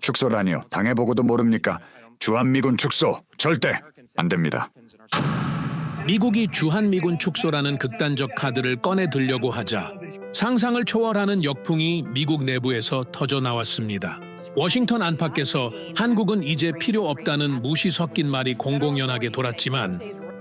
축소라니요. 당해보고도 모릅니까? 주한미군 축소 절대 안 됩니다. 미국이 주한미군 축소라는 극단적 카드를 꺼내 들려고 하자 상상을 초월하는 역풍이 미국 내부에서 터져 나왔습니다. 워싱턴 안팎에서 한국은 이제 필요 없다는 무시 섞인 말이 공공연하게 돌았지만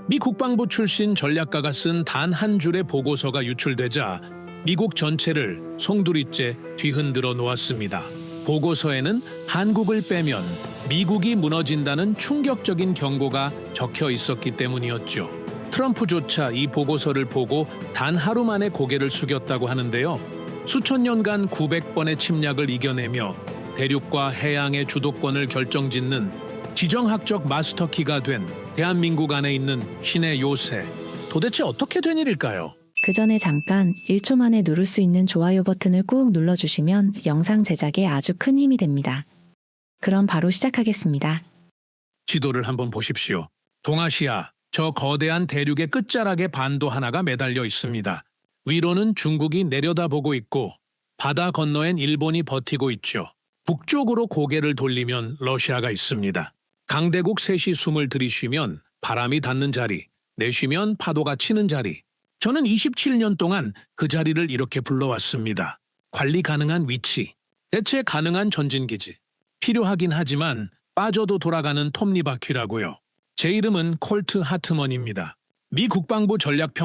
미 국방부 출신 전략가가 쓴 단 한 줄의 보고서가 유출되자 미국 전체를 송두리째 뒤흔들어 놓았습니다. 보고서에는 한국을 빼면 미국이 무너진다는 충격적인 경고가 적혀 있었기 때문이었죠. 트럼프조차 이 보고서를 보고 단 하루 만에 고개를 숙였다고 하는데요. 수천 년간 900번의 침략을 이겨내며 대륙과 해양의 주도권을 결정짓는 지정학적 마스터키가 된 대한민국 안에 있는 신의 요새. 도대체 어떻게 된 일일까요? 그 전에 잠깐 1초 만에 누를 수 있는 좋아요 버튼을 꾹 눌러주시면 영상 제작에 아주 큰 힘이 됩니다. 그럼 바로 시작하겠습니다. 지도를 한번 보십시오. 동아시아, 저 거대한 대륙의 끝자락에 반도 하나가 매달려 있습니다. 위로는 중국이 내려다보고 있고 바다 건너엔 일본이 버티고 있죠. 북쪽으로 고개를 돌리면 러시아가 있습니다. 강대국 셋이 숨을 들이쉬면 바람이 닿는 자리, 내쉬면 파도가 치는 자리. 저는 27년 동안 그 자리를 이렇게 불러왔습니다. 관리 가능한 위치, 대체 가능한 전진기지. 필요하긴 하지만 빠져도 돌아가는 톱니바퀴라고요. 제 이름은 콜트 하트먼입니다. 미 국방부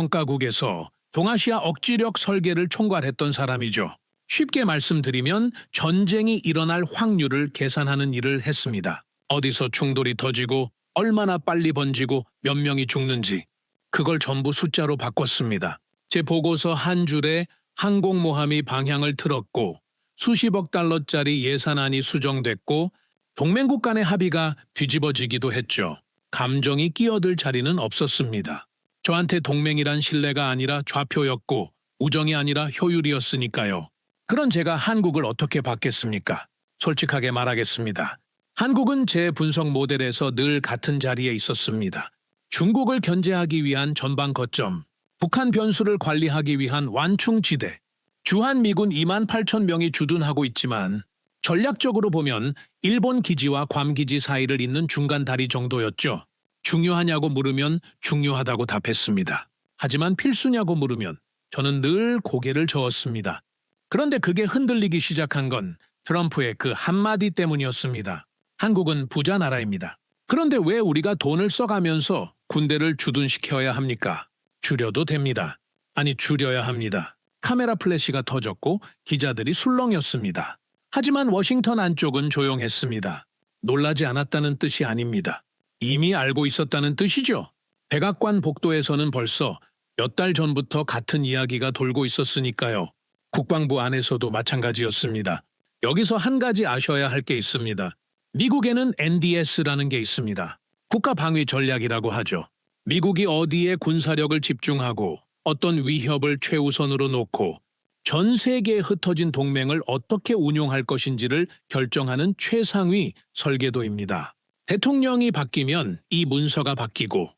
전략평가국에서 동아시아 억지력 설계를 총괄했던 사람이죠. 쉽게 말씀드리면 전쟁이 일어날 확률을 계산하는 일을 했습니다. 어디서 충돌이 터지고 얼마나 빨리 번지고 몇 명이 죽는지 그걸 전부 숫자로 바꿨습니다. 제 보고서 한 줄에 항공모함이 방향을 틀었고 수십억 달러짜리 예산안이 수정됐고 동맹국 간의 합의가 뒤집어지기도 했죠. 감정이 끼어들 자리는 없었습니다. 저한테 동맹이란 신뢰가 아니라 좌표였고 우정이 아니라 효율이었으니까요. 그런 제가 한국을 어떻게 받겠습니까? 솔직하게 말하겠습니다. 한국은 제 분석 모델에서 늘 같은 자리에 있었습니다. 중국을 견제하기 위한 전방 거점, 북한 변수를 관리하기 위한 완충지대, 주한미군 2만 8천 명이 주둔하고 있지만 전략적으로 보면 일본 기지와 괌 기지 사이를 잇는 중간 다리 정도였죠. 중요하냐고 물으면 중요하다고 답했습니다. 하지만 필수냐고 물으면 저는 늘 고개를 저었습니다. 그런데 그게 흔들리기 시작한 건 트럼프의 그 한마디 때문이었습니다. 한국은 부자 나라입니다. 그런데 왜 우리가 돈을 써가면서 군대를 주둔시켜야 합니까? 줄여도 됩니다. 아니 줄여야 합니다. 카메라 플래시가 터졌고 기자들이 술렁였습니다. 하지만 워싱턴 안쪽은 조용했습니다. 놀라지 않았다는 뜻이 아닙니다. 이미 알고 있었다는 뜻이죠. 백악관 복도에서는 벌써 몇 달 전부터 같은 이야기가 돌고 있었으니까요. 국방부 안에서도 마찬가지였습니다. 여기서 한 가지 아셔야 할 게 있습니다. 미국에는 NDS라는 게 있습니다. 국가방위 전략이라고 하죠. 미국이 어디에 군사력을 집중하고 어떤 위협을 최우선으로 놓고 전 세계에 흩어진 동맹을 어떻게 운용할 것인지를 결정하는 최상위 설계도입니다. 대통령이 바뀌면 이 문서가 바뀌고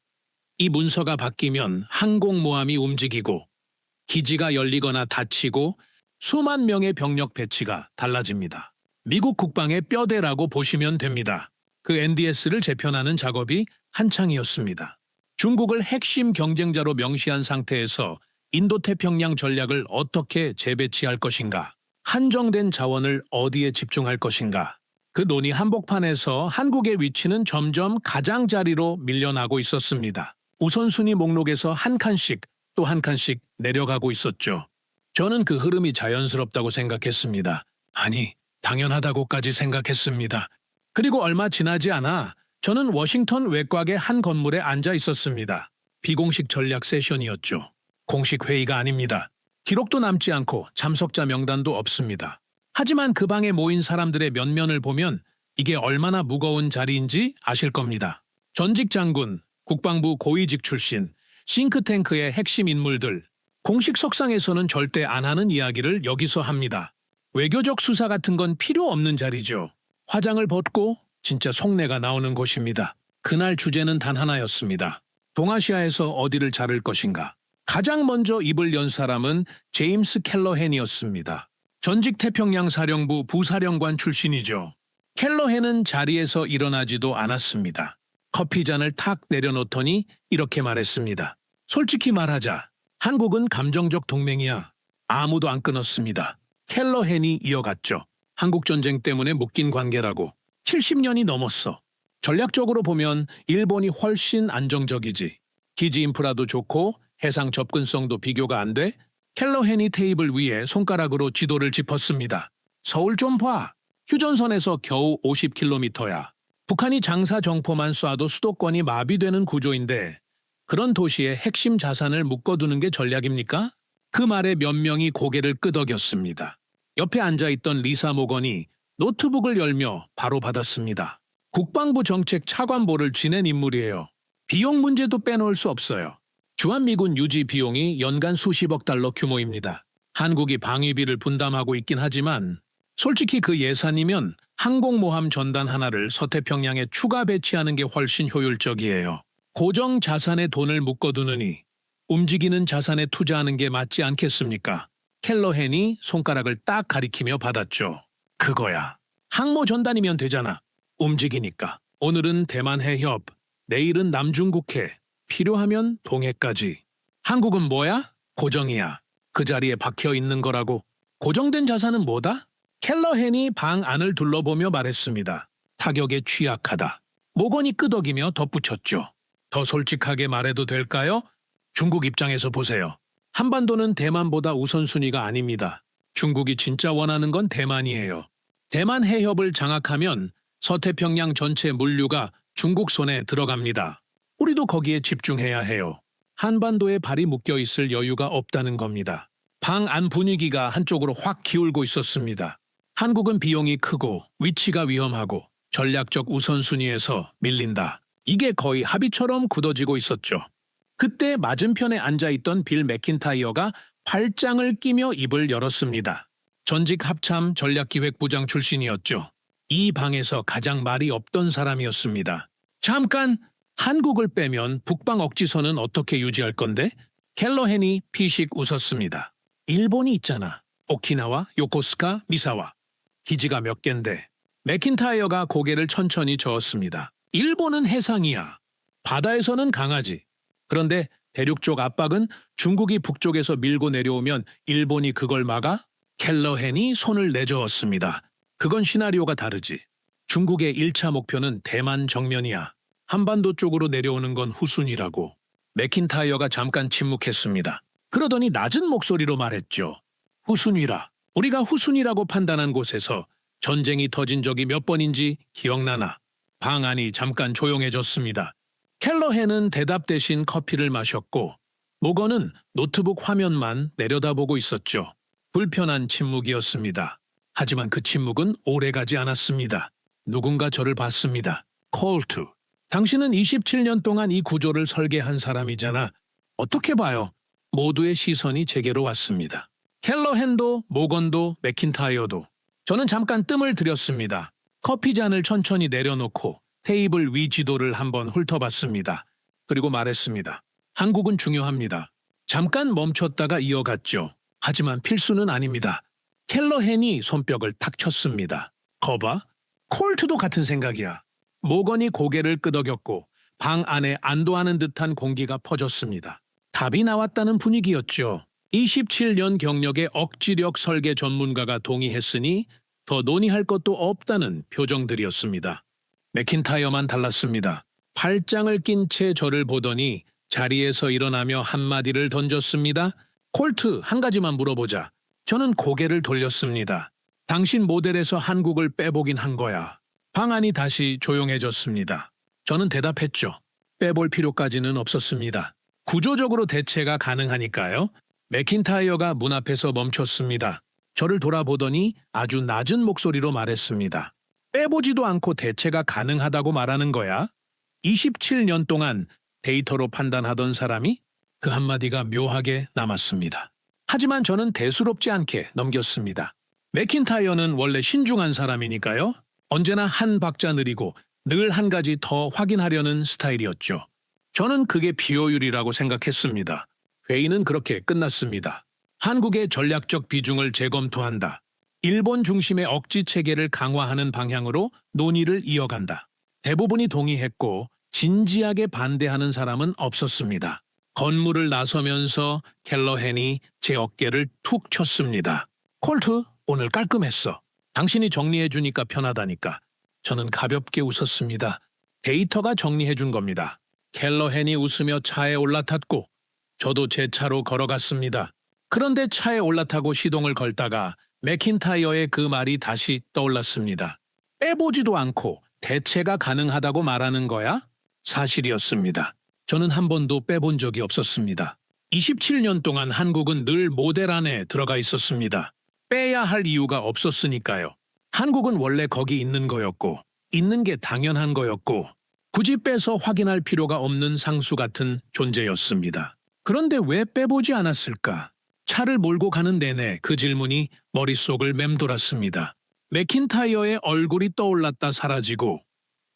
이 문서가 바뀌면 항공모함이 움직이고 기지가 열리거나 닫히고 수만 명의 병력 배치가 달라집니다. 미국 국방의 뼈대라고 보시면 됩니다. 그 NDS를 재편하는 작업이 한창이었습니다. 중국을 핵심 경쟁자로 명시한 상태에서 인도태평양 전략을 어떻게 재배치할 것인가? 한정된 자원을 어디에 집중할 것인가? 그 논의 한복판에서 한국의 위치는 점점 가장자리로 밀려나고 있었습니다. 우선순위 목록에서 한 칸씩 또 한 칸씩 내려가고 있었죠. 저는 그 흐름이 자연스럽다고 생각했습니다. 아니, 당연하다고까지 생각했습니다. 그리고 얼마 지나지 않아 저는 워싱턴 외곽의 한 건물에 앉아 있었습니다. 비공식 전략 세션이었죠. 공식 회의가 아닙니다. 기록도 남지 않고 참석자 명단도 없습니다. 하지만 그 방에 모인 사람들의 면면을 보면 이게 얼마나 무거운 자리인지 아실 겁니다. 전직 장군, 국방부 고위직 출신, 싱크탱크의 핵심 인물들, 공식 석상에서는 절대 안 하는 이야기를 여기서 합니다. 외교적 수사 같은 건 필요 없는 자리죠. 화장을 벗고 진짜 속내가 나오는 곳입니다. 그날 주제는 단 하나였습니다. 동아시아에서 어디를 자를 것인가. 가장 먼저 입을 연 사람은 제임스 켈러헨이었습니다. 전직 태평양 사령부 부사령관 출신이죠. 켈러헨은 자리에서 일어나지도 않았습니다. 커피잔을 탁 내려놓더니 이렇게 말했습니다. 솔직히 말하자. 한국은 감정적 동맹이야. 아무도 안 끊었습니다. 켈러헨이 이어갔죠. 한국전쟁 때문에 묶인 관계라고. 70년이 넘었어. 전략적으로 보면 일본이 훨씬 안정적이지. 기지 인프라도 좋고 해상 접근성도 비교가 안 돼. 켈러헨이 테이블 위에 손가락으로 지도를 짚었습니다. 서울 좀 봐. 휴전선에서 겨우 50km야. 북한이 장사 정포만 쏴도 수도권이 마비되는 구조인데 그런 도시의 핵심 자산을 묶어두는 게 전략입니까? 그 말에 몇 명이 고개를 끄덕였습니다. 옆에 앉아있던 리사 모건이 노트북을 열며 바로 받았습니다. 국방부 정책 차관보를 지낸 인물이에요. 비용 문제도 빼놓을 수 없어요. 주한미군 유지 비용이 연간 수십억 달러 규모입니다. 한국이 방위비를 분담하고 있긴 하지만 솔직히 그 예산이면 항공모함 전단 하나를 서태평양에 추가 배치하는 게 훨씬 효율적이에요. 고정 자산에 돈을 묶어두느니 움직이는 자산에 투자하는 게 맞지 않겠습니까? 켈러헨이 손가락을 딱 가리키며 받았죠. 그거야. 항모 전단이면 되잖아. 움직이니까. 오늘은 대만 해협, 내일은 남중국해, 필요하면 동해까지. 한국은 뭐야? 고정이야. 그 자리에 박혀 있는 거라고. 고정된 자산은 뭐다? 켈러헨이 방 안을 둘러보며 말했습니다. 타격에 취약하다. 모건이 끄덕이며 덧붙였죠. 더 솔직하게 말해도 될까요? 중국 입장에서 보세요. 한반도는 대만보다 우선순위가 아닙니다. 중국이 진짜 원하는 건 대만이에요. 대만 해협을 장악하면 서태평양 전체 물류가 중국 손에 들어갑니다. 우리도 거기에 집중해야 해요. 한반도에 발이 묶여 있을 여유가 없다는 겁니다. 방 안 분위기가 한쪽으로 확 기울고 있었습니다. 한국은 비용이 크고 위치가 위험하고 전략적 우선순위에서 밀린다. 이게 거의 합의처럼 굳어지고 있었죠. 그때 맞은편에 앉아있던 빌 맥킨타이어가 팔짱을 끼며 입을 열었습니다. 전직 합참 전략기획부장 출신이었죠. 이 방에서 가장 말이 없던 사람이었습니다. 잠깐! 한국을 빼면 북방 억지선은 어떻게 유지할 건데? 켈러헨이 피식 웃었습니다. 일본이 있잖아. 오키나와, 요코스카, 미사와. 기지가 몇 갠데. 맥킨타이어가 고개를 천천히 저었습니다. 일본은 해상이야. 바다에서는 강하지. 그런데 대륙 쪽 압박은 중국이 북쪽에서 밀고 내려오면 일본이 그걸 막아? 켈러헨이 손을 내저었습니다. 그건 시나리오가 다르지. 중국의 1차 목표는 대만 정면이야. 한반도 쪽으로 내려오는 건 후순위라고. 맥킨타이어가 잠깐 침묵했습니다. 그러더니 낮은 목소리로 말했죠. 후순위라. 우리가 후순위라고 판단한 곳에서 전쟁이 터진 적이 몇 번인지 기억나나? 방 안이 잠깐 조용해졌습니다. 켈러헨은 대답 대신 커피를 마셨고 모건은 노트북 화면만 내려다보고 있었죠. 불편한 침묵이었습니다. 하지만 그 침묵은 오래가지 않았습니다. 누군가 저를 봤습니다. 콜트. 당신은 27년 동안 이 구조를 설계한 사람이잖아. 어떻게 봐요? 모두의 시선이 제게로 왔습니다. 켈러헨도, 모건도, 맥킨타이어도. 저는 잠깐 뜸을 들였습니다. 커피잔을 천천히 내려놓고 테이블 위 지도를 한번 훑어봤습니다. 그리고 말했습니다. 한국은 중요합니다. 잠깐 멈췄다가 이어갔죠. 하지만 필수는 아닙니다. 켈러헨이 손뼉을 탁 쳤습니다. 거봐. 콜트도 같은 생각이야. 모건이 고개를 끄덕였고 방 안에 안도하는 듯한 공기가 퍼졌습니다. 답이 나왔다는 분위기였죠. 27년 경력의 억지력 설계 전문가가 동의했으니 더 논의할 것도 없다는 표정들이었습니다. 맥킨타이어만 달랐습니다. 팔짱을 낀 채 저를 보더니 자리에서 일어나며 한마디를 던졌습니다. 콜트, 한 가지만 물어보자. 저는 고개를 돌렸습니다. 당신 모델에서 한국을 빼보긴 한 거야. 방 안이 다시 조용해졌습니다. 저는 대답했죠. 빼볼 필요까지는 없었습니다. 구조적으로 대체가 가능하니까요. 맥킨타이어가 문 앞에서 멈췄습니다. 저를 돌아보더니 아주 낮은 목소리로 말했습니다. 빼보지도 않고 대체가 가능하다고 말하는 거야? 27년 동안 데이터로 판단하던 사람이? 그 한마디가 묘하게 남았습니다. 하지만 저는 대수롭지 않게 넘겼습니다. 맥킨타이어는 원래 신중한 사람이니까요. 언제나 한 박자 느리고 늘 한 가지 더 확인하려는 스타일이었죠. 저는 그게 비효율이라고 생각했습니다. 회의는 그렇게 끝났습니다. 한국의 전략적 비중을 재검토한다. 일본 중심의 억지 체계를 강화하는 방향으로 논의를 이어간다. 대부분이 동의했고 진지하게 반대하는 사람은 없었습니다. 건물을 나서면서 켈러헨이 제 어깨를 툭 쳤습니다. 콜트, 오늘 깔끔했어. 당신이 정리해주니까 편하다니까. 저는 가볍게 웃었습니다. 데이터가 정리해준 겁니다. 켈러헨이 웃으며 차에 올라탔고 저도 제 차로 걸어갔습니다. 그런데 차에 올라타고 시동을 걸다가 맥킨타이어의 그 말이 다시 떠올랐습니다. 빼보지도 않고 대체가 가능하다고 말하는 거야? 사실이었습니다. 저는 한 번도 빼본 적이 없었습니다. 27년 동안 한국은 늘 모델 안에 들어가 있었습니다. 빼야 할 이유가 없었으니까요. 한국은 원래 거기 있는 거였고, 있는 게 당연한 거였고, 굳이 빼서 확인할 필요가 없는 상수 같은 존재였습니다. 그런데 왜 빼보지 않았을까? 차를 몰고 가는 내내 그 질문이 머릿속을 맴돌았습니다. 맥킨타이어의 얼굴이 떠올랐다 사라지고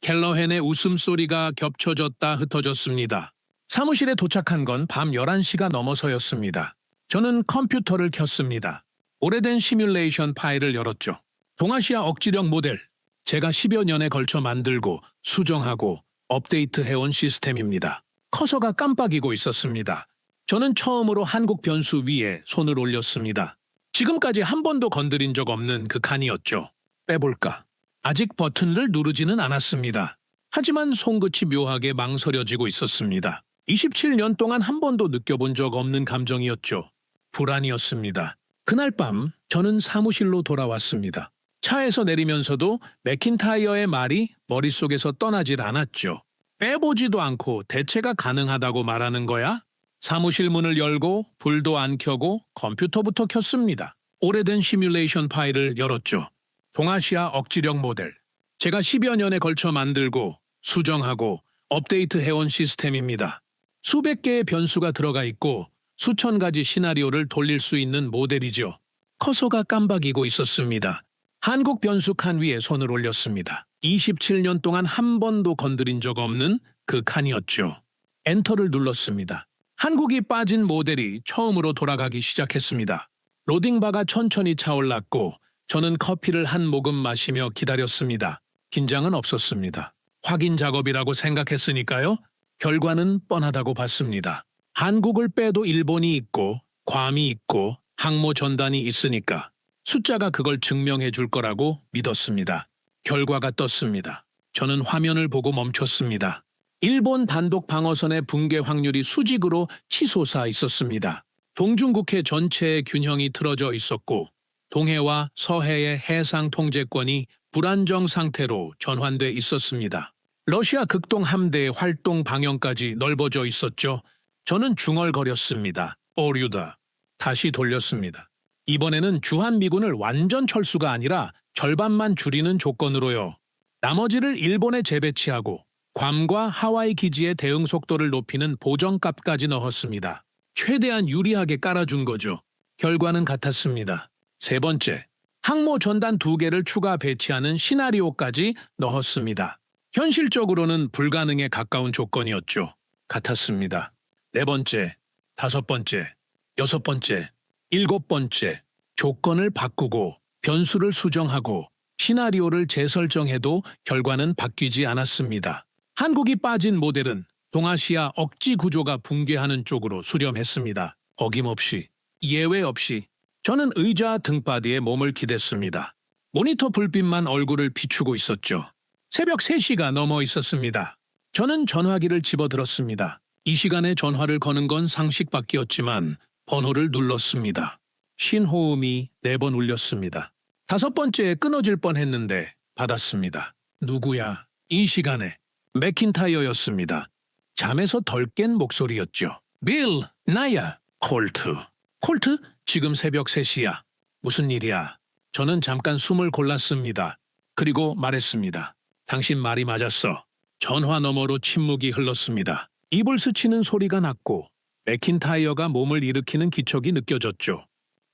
켈러헨의 웃음소리가 겹쳐졌다 흩어졌습니다. 사무실에 도착한 건 밤 11시가 넘어서였습니다. 저는 컴퓨터를 켰습니다. 오래된 시뮬레이션 파일을 열었죠. 동아시아 억지력 모델, 제가 10여 년에 걸쳐 만들고 수정하고 업데이트해온 시스템입니다. 커서가 깜빡이고 있었습니다. 저는 처음으로 한국 변수 위에 손을 올렸습니다. 지금까지 한 번도 건드린 적 없는 그 칸이었죠. 빼볼까? 아직 버튼을 누르지는 않았습니다. 하지만 손끝이 묘하게 망설여지고 있었습니다. 27년 동안 한 번도 느껴본 적 없는 감정이었죠. 불안이었습니다. 그날 밤 저는 사무실로 돌아왔습니다. 차에서 내리면서도 맥킨타이어의 말이 머릿속에서 떠나질 않았죠. 빼보지도 않고 대체가 가능하다고 말하는 거야? 사무실 문을 열고 불도 안 켜고 컴퓨터부터 켰습니다. 오래된 시뮬레이션 파일을 열었죠. 동아시아 억지력 모델. 제가 10여 년에 걸쳐 만들고 수정하고 업데이트해온 시스템입니다. 수백 개의 변수가 들어가 있고 수천 가지 시나리오를 돌릴 수 있는 모델이죠. 커서가 깜박이고 있었습니다. 한국 변수 칸 위에 손을 올렸습니다. 27년 동안 한 번도 건드린 적 없는 그 칸이었죠. 엔터를 눌렀습니다. 한국이 빠진 모델이 처음으로 돌아가기 시작했습니다. 로딩바가 천천히 차올랐고 저는 커피를 한 모금 마시며 기다렸습니다. 긴장은 없었습니다. 확인 작업이라고 생각했으니까요. 결과는 뻔하다고 봤습니다. 한국을 빼도 일본이 있고 괌이 있고 항모 전단이 있으니까 숫자가 그걸 증명해 줄 거라고 믿었습니다. 결과가 떴습니다. 저는 화면을 보고 멈췄습니다. 일본 단독 방어선의 붕괴 확률이 수직으로 치솟아 있었습니다. 동중국해 전체의 균형이 틀어져 있었고 동해와 서해의 해상 통제권이 불안정 상태로 전환돼 있었습니다. 러시아 극동 함대의 활동 방향까지 넓어져 있었죠. 저는 중얼거렸습니다. 오류다. 다시 돌렸습니다. 이번에는 주한미군을 완전 철수가 아니라 절반만 줄이는 조건으로요. 나머지를 일본에 재배치하고 괌과 하와이 기지의 대응 속도를 높이는 보정값까지 넣었습니다. 최대한 유리하게 깔아준 거죠. 결과는 같았습니다. 세 번째, 항모 전단 2개를 추가 배치하는 시나리오까지 넣었습니다. 현실적으로는 불가능에 가까운 조건이었죠. 같았습니다. 네 번째, 다섯 번째, 여섯 번째, 일곱 번째, 조건을 바꾸고 변수를 수정하고 시나리오를 재설정해도 결과는 바뀌지 않았습니다. 한국이 빠진 모델은 동아시아 억지 구조가 붕괴하는 쪽으로 수렴했습니다. 어김없이, 예외 없이 저는 의자 등바디에 몸을 기댔습니다. 모니터 불빛만 얼굴을 비추고 있었죠. 새벽 3시가 넘어 있었습니다. 저는 전화기를 집어들었습니다. 이 시간에 전화를 거는 건 상식밖이었지만 번호를 눌렀습니다. 신호음이 4번 울렸습니다. 5번째에 끊어질 뻔했는데 받았습니다. 누구야? 이 시간에 맥킨타이어였습니다. 잠에서 덜 깬 목소리였죠. 빌, 나야. 콜트. 콜트? 지금 새벽 3시야. 무슨 일이야? 저는 잠깐 숨을 골랐습니다. 그리고 말했습니다. 당신 말이 맞았어. 전화 너머로 침묵이 흘렀습니다. 입을 스치는 소리가 났고 맥킨타이어가 몸을 일으키는 기척이 느껴졌죠.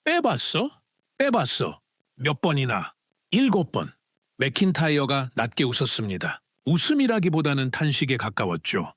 빼봤어? 빼봤어. 몇 번이나? 7번. 맥킨타이어가 낮게 웃었습니다. 웃음이라기보다는 탄식에 가까웠죠.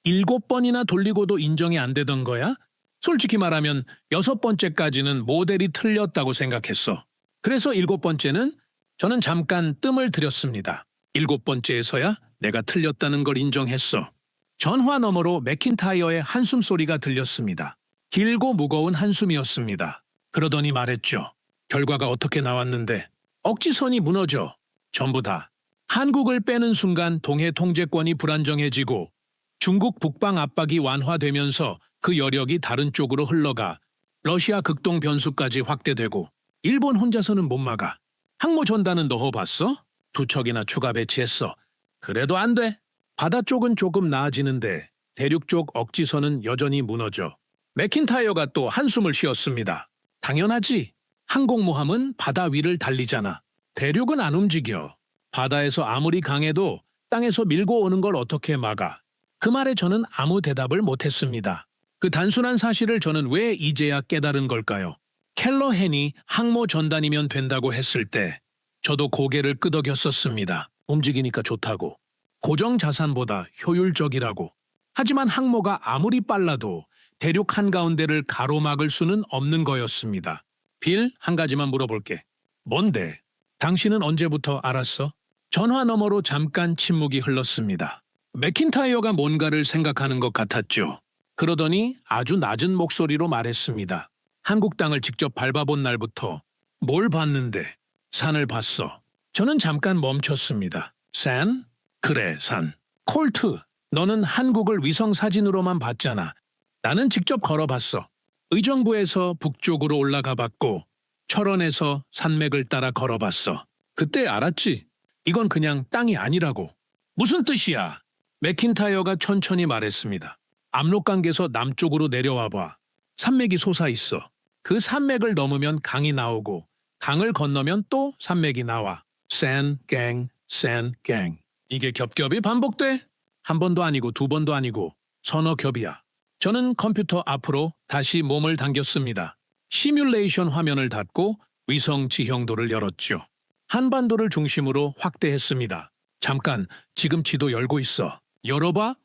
7번이나 돌리고도 인정이 안 되던 거야? 솔직히 말하면 6번째까지는 모델이 틀렸다고 생각했어. 그래서 7번째는 저는 잠깐 뜸을 들였습니다. 7번째에서야 내가 틀렸다는 걸 인정했어. 전화 너머로 맥킨타이어의 한숨 소리가 들렸습니다. 길고 무거운 한숨이었습니다. 그러더니 말했죠. 결과가 어떻게 나왔는데? 억지선이 무너져. 전부 다. 한국을 빼는 순간 동해 통제권이 불안정해지고 중국 북방 압박이 완화되면서 그 여력이 다른 쪽으로 흘러가 러시아 극동 변수까지 확대되고 일본 혼자서는 못 막아. 항모 전단은 넣어봤어? 2척이나 추가 배치했어. 그래도 안 돼. 바다 쪽은 조금 나아지는데 대륙 쪽 억지선은 여전히 무너져. 맥킨타이어가 또 한숨을 쉬었습니다. 당연하지. 항공모함은 바다 위를 달리잖아. 대륙은 안 움직여. 바다에서 아무리 강해도 땅에서 밀고 오는 걸 어떻게 막아? 그 말에 저는 아무 대답을 못했습니다. 그 단순한 사실을 저는 왜 이제야 깨달은 걸까요? 켈러헨이 항모 전단이면 된다고 했을 때 저도 고개를 끄덕였었습니다. 움직이니까 좋다고. 고정 자산보다 효율적이라고. 하지만 항모가 아무리 빨라도 대륙 한가운데를 가로막을 수는 없는 거였습니다. 빌, 한 가지만 물어볼게. 뭔데? 당신은 언제부터 알았어? 전화 너머로 잠깐 침묵이 흘렀습니다. 맥킨타이어가 뭔가를 생각하는 것 같았죠. 그러더니 아주 낮은 목소리로 말했습니다. 한국 땅을 직접 밟아본 날부터. 뭘 봤는데? 산을 봤어. 저는 잠깐 멈췄습니다. 산? 그래, 산. 콜트, 너는 한국을 위성 사진으로만 봤잖아. 나는 직접 걸어봤어. 의정부에서 북쪽으로 올라가 봤고 철원에서 산맥을 따라 걸어봤어. 그때 알았지? 이건 그냥 땅이 아니라고. 무슨 뜻이야? 맥킨타이어가 천천히 말했습니다. 압록강에서 남쪽으로 내려와 봐. 산맥이 솟아 있어. 그 산맥을 넘으면 강이 나오고 강을 건너면 또 산맥이 나와. 산, 갱, 산, 갱. 이게 겹겹이 반복돼? 한 번도 아니고 두 번도 아니고 서너 겹이야. 저는 컴퓨터 앞으로 다시 몸을 당겼습니다. 시뮬레이션 화면을 닫고 위성 지형도를 열었죠. 한반도를 중심으로 확대했습니다. 잠깐, 지금 지도 열고 있어. 열어봐.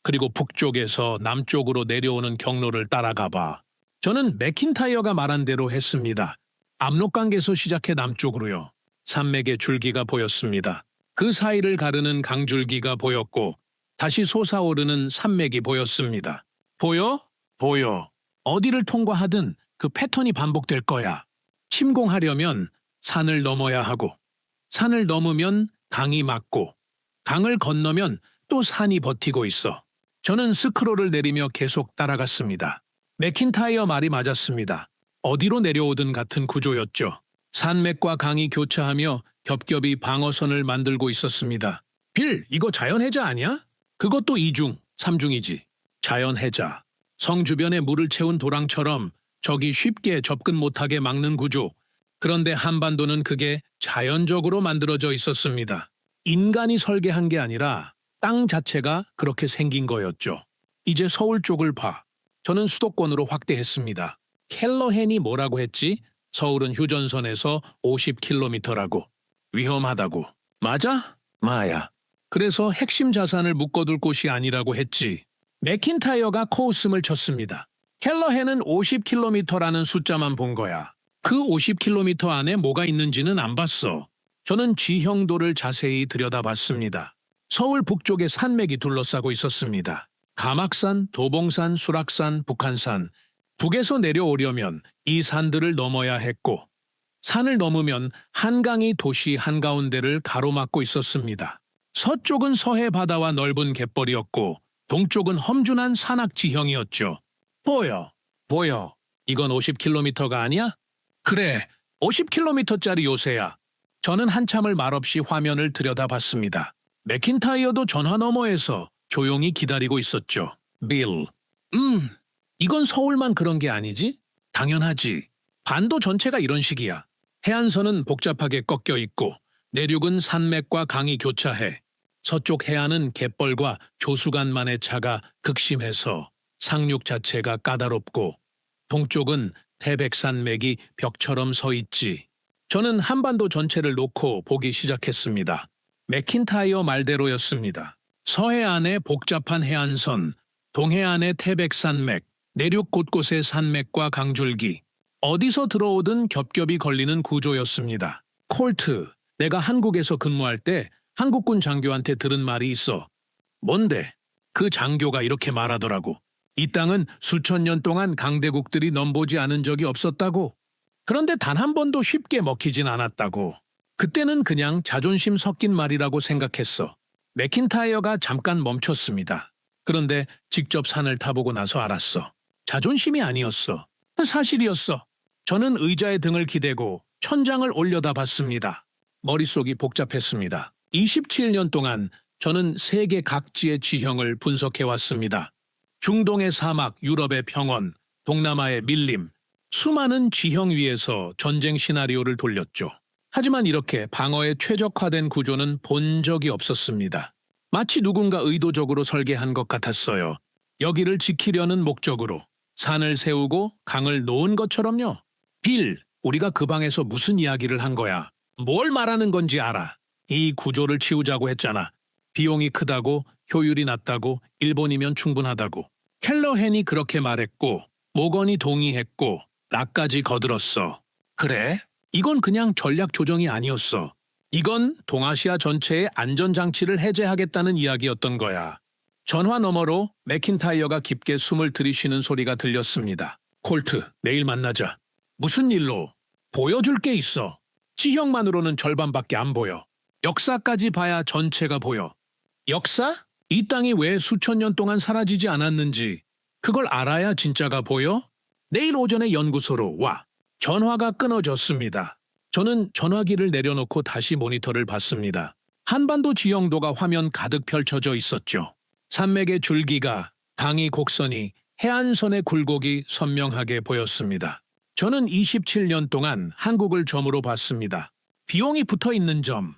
그리고 북쪽에서 남쪽으로 내려오는 경로를 따라가 봐. 저는 맥킨타이어가 말한 대로 했습니다. 압록강에서 시작해 남쪽으로요. 산맥의 줄기가 보였습니다. 그 사이를 가르는 강줄기가 보였고 다시 솟아오르는 산맥이 보였습니다. 보여? 보여. 어디를 통과하든 그 패턴이 반복될 거야. 침공하려면 산을 넘어야 하고 산을 넘으면 강이 막고 강을 건너면 또 산이 버티고 있어. 저는 스크롤을 내리며 계속 따라갔습니다. 맥킨타이어 말이 맞았습니다. 어디로 내려오든 같은 구조였죠. 산맥과 강이 교차하며 겹겹이 방어선을 만들고 있었습니다. 빌, 이거 자연해자 아니야? 그것도 2중, 3중이지. 자연해자. 성 주변에 물을 채운 도랑처럼 적이 쉽게 접근 못하게 막는 구조. 그런데 한반도는 그게 자연적으로 만들어져 있었습니다. 인간이 설계한 게 아니라 땅 자체가 그렇게 생긴 거였죠. 이제 서울 쪽을 봐. 저는 수도권으로 확대했습니다. 켈러헨이 뭐라고 했지? 서울은 휴전선에서 50km라고. 위험하다고. 맞아? 마야. 그래서 핵심 자산을 묶어둘 곳이 아니라고 했지. 맥킨타이어가 코웃음을 쳤습니다. 켈러헨은 50km라는 숫자만 본 거야. 그 50km 안에 뭐가 있는지는 안 봤어. 저는 지형도를 자세히 들여다봤습니다. 서울 북쪽에 산맥이 둘러싸고 있었습니다. 가막산, 도봉산, 수락산, 북한산. 북에서 내려오려면 이 산들을 넘어야 했고 산을 넘으면 한강이 도시 한가운데를 가로막고 있었습니다. 서쪽은 서해 바다와 넓은 갯벌이었고 동쪽은 험준한 산악 지형이었죠. 보여. 보여. 이건 50km가 아니야? 그래. 50km짜리 요새야. 저는 한참을 말없이 화면을 들여다봤습니다. 맥킨타이어도 전화 너머에서 조용히 기다리고 있었죠. 빌. 이건 서울만 그런 게 아니지? 당연하지. 반도 전체가 이런 식이야. 해안선은 복잡하게 꺾여 있고 내륙은 산맥과 강이 교차해. 서쪽 해안은 갯벌과 조수간만의 차가 극심해서 상륙 자체가 까다롭고 동쪽은 태백산맥이 벽처럼 서 있지. 저는 한반도 전체를 놓고 보기 시작했습니다. 맥킨타이어 말대로였습니다. 서해안의 복잡한 해안선, 동해안의 태백산맥, 내륙 곳곳의 산맥과 강줄기, 어디서 들어오든 겹겹이 걸리는 구조였습니다. 콜트, 내가 한국에서 근무할 때 한국군 장교한테 들은 말이 있어. 뭔데? 그 장교가 이렇게 말하더라고. 이 땅은 수천 년 동안 강대국들이 넘보지 않은 적이 없었다고. 그런데 단 한 번도 쉽게 먹히진 않았다고. 그때는 그냥 자존심 섞인 말이라고 생각했어. 맥킨타이어가 잠깐 멈췄습니다. 그런데 직접 산을 타보고 나서 알았어. 자존심이 아니었어. 사실이었어. 저는 의자에 등을 기대고 천장을 올려다 봤습니다. 머릿속이 복잡했습니다. 27년 동안 저는 세계 각지의 지형을 분석해왔습니다. 중동의 사막, 유럽의 평원, 동남아의 밀림, 수많은 지형 위에서 전쟁 시나리오를 돌렸죠. 하지만 이렇게 방어에 최적화된 구조는 본 적이 없었습니다. 마치 누군가 의도적으로 설계한 것 같았어요. 여기를 지키려는 목적으로 산을 세우고 강을 놓은 것처럼요. 빌, 우리가 그 방에서 무슨 이야기를 한 거야? 뭘 말하는 건지 알아. 이 구조를 치우자고 했잖아. 비용이 크다고, 효율이 낮다고, 일본이면 충분하다고. 켈러헨이 그렇게 말했고, 모건이 동의했고, 나까지 거들었어. 그래? 이건 그냥 전략 조정이 아니었어. 이건 동아시아 전체의 안전장치를 해제하겠다는 이야기였던 거야. 전화 너머로 맥킨타이어가 깊게 숨을 들이쉬는 소리가 들렸습니다. 콜트, 내일 만나자. 무슨 일로? 보여줄 게 있어. 지형만으로는 절반밖에 안 보여. 역사까지 봐야 전체가 보여. 역사? 이 땅이 왜 수천 년 동안 사라지지 않았는지 그걸 알아야 진짜가 보여? 내일 오전에 연구소로 와. 전화가 끊어졌습니다. 저는 전화기를 내려놓고 다시 모니터를 봤습니다. 한반도 지형도가 화면 가득 펼쳐져 있었죠. 산맥의 줄기가, 강의 곡선이, 해안선의 굴곡이 선명하게 보였습니다. 저는 27년 동안 한국을 점으로 봤습니다. 비용이 붙어 있는 점,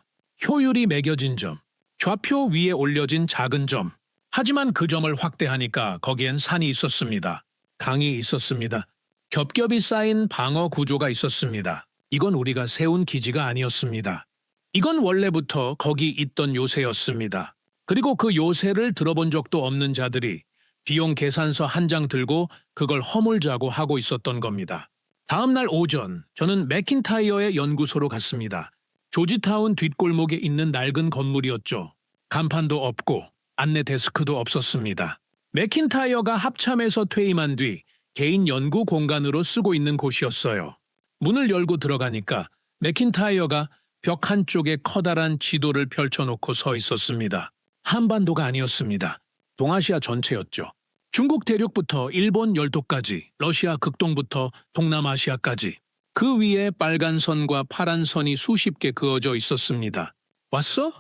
효율이 매겨진 점, 좌표 위에 올려진 작은 점. 하지만 그 점을 확대하니까 거기엔 산이 있었습니다. 강이 있었습니다. 겹겹이 쌓인 방어 구조가 있었습니다. 이건 우리가 세운 기지가 아니었습니다. 이건 원래부터 거기 있던 요새였습니다. 그리고 그 요새를 들어본 적도 없는 자들이 비용 계산서 한 장 들고 그걸 허물자고 하고 있었던 겁니다. 다음 날 오전, 저는 맥킨타이어의 연구소로 갔습니다. 조지타운 뒷골목에 있는 낡은 건물이었죠. 간판도 없고 안내 데스크도 없었습니다. 맥킨타이어가 합참에서 퇴임한 뒤 개인 연구 공간으로 쓰고 있는 곳이었어요. 문을 열고 들어가니까 맥킨타이어가 벽 한쪽에 커다란 지도를 펼쳐놓고 서 있었습니다. 한반도가 아니었습니다. 동아시아 전체였죠. 중국 대륙부터 일본 열도까지, 러시아 극동부터 동남아시아까지. 그 위에 빨간 선과 파란 선이 수십 개 그어져 있었습니다. 왔어?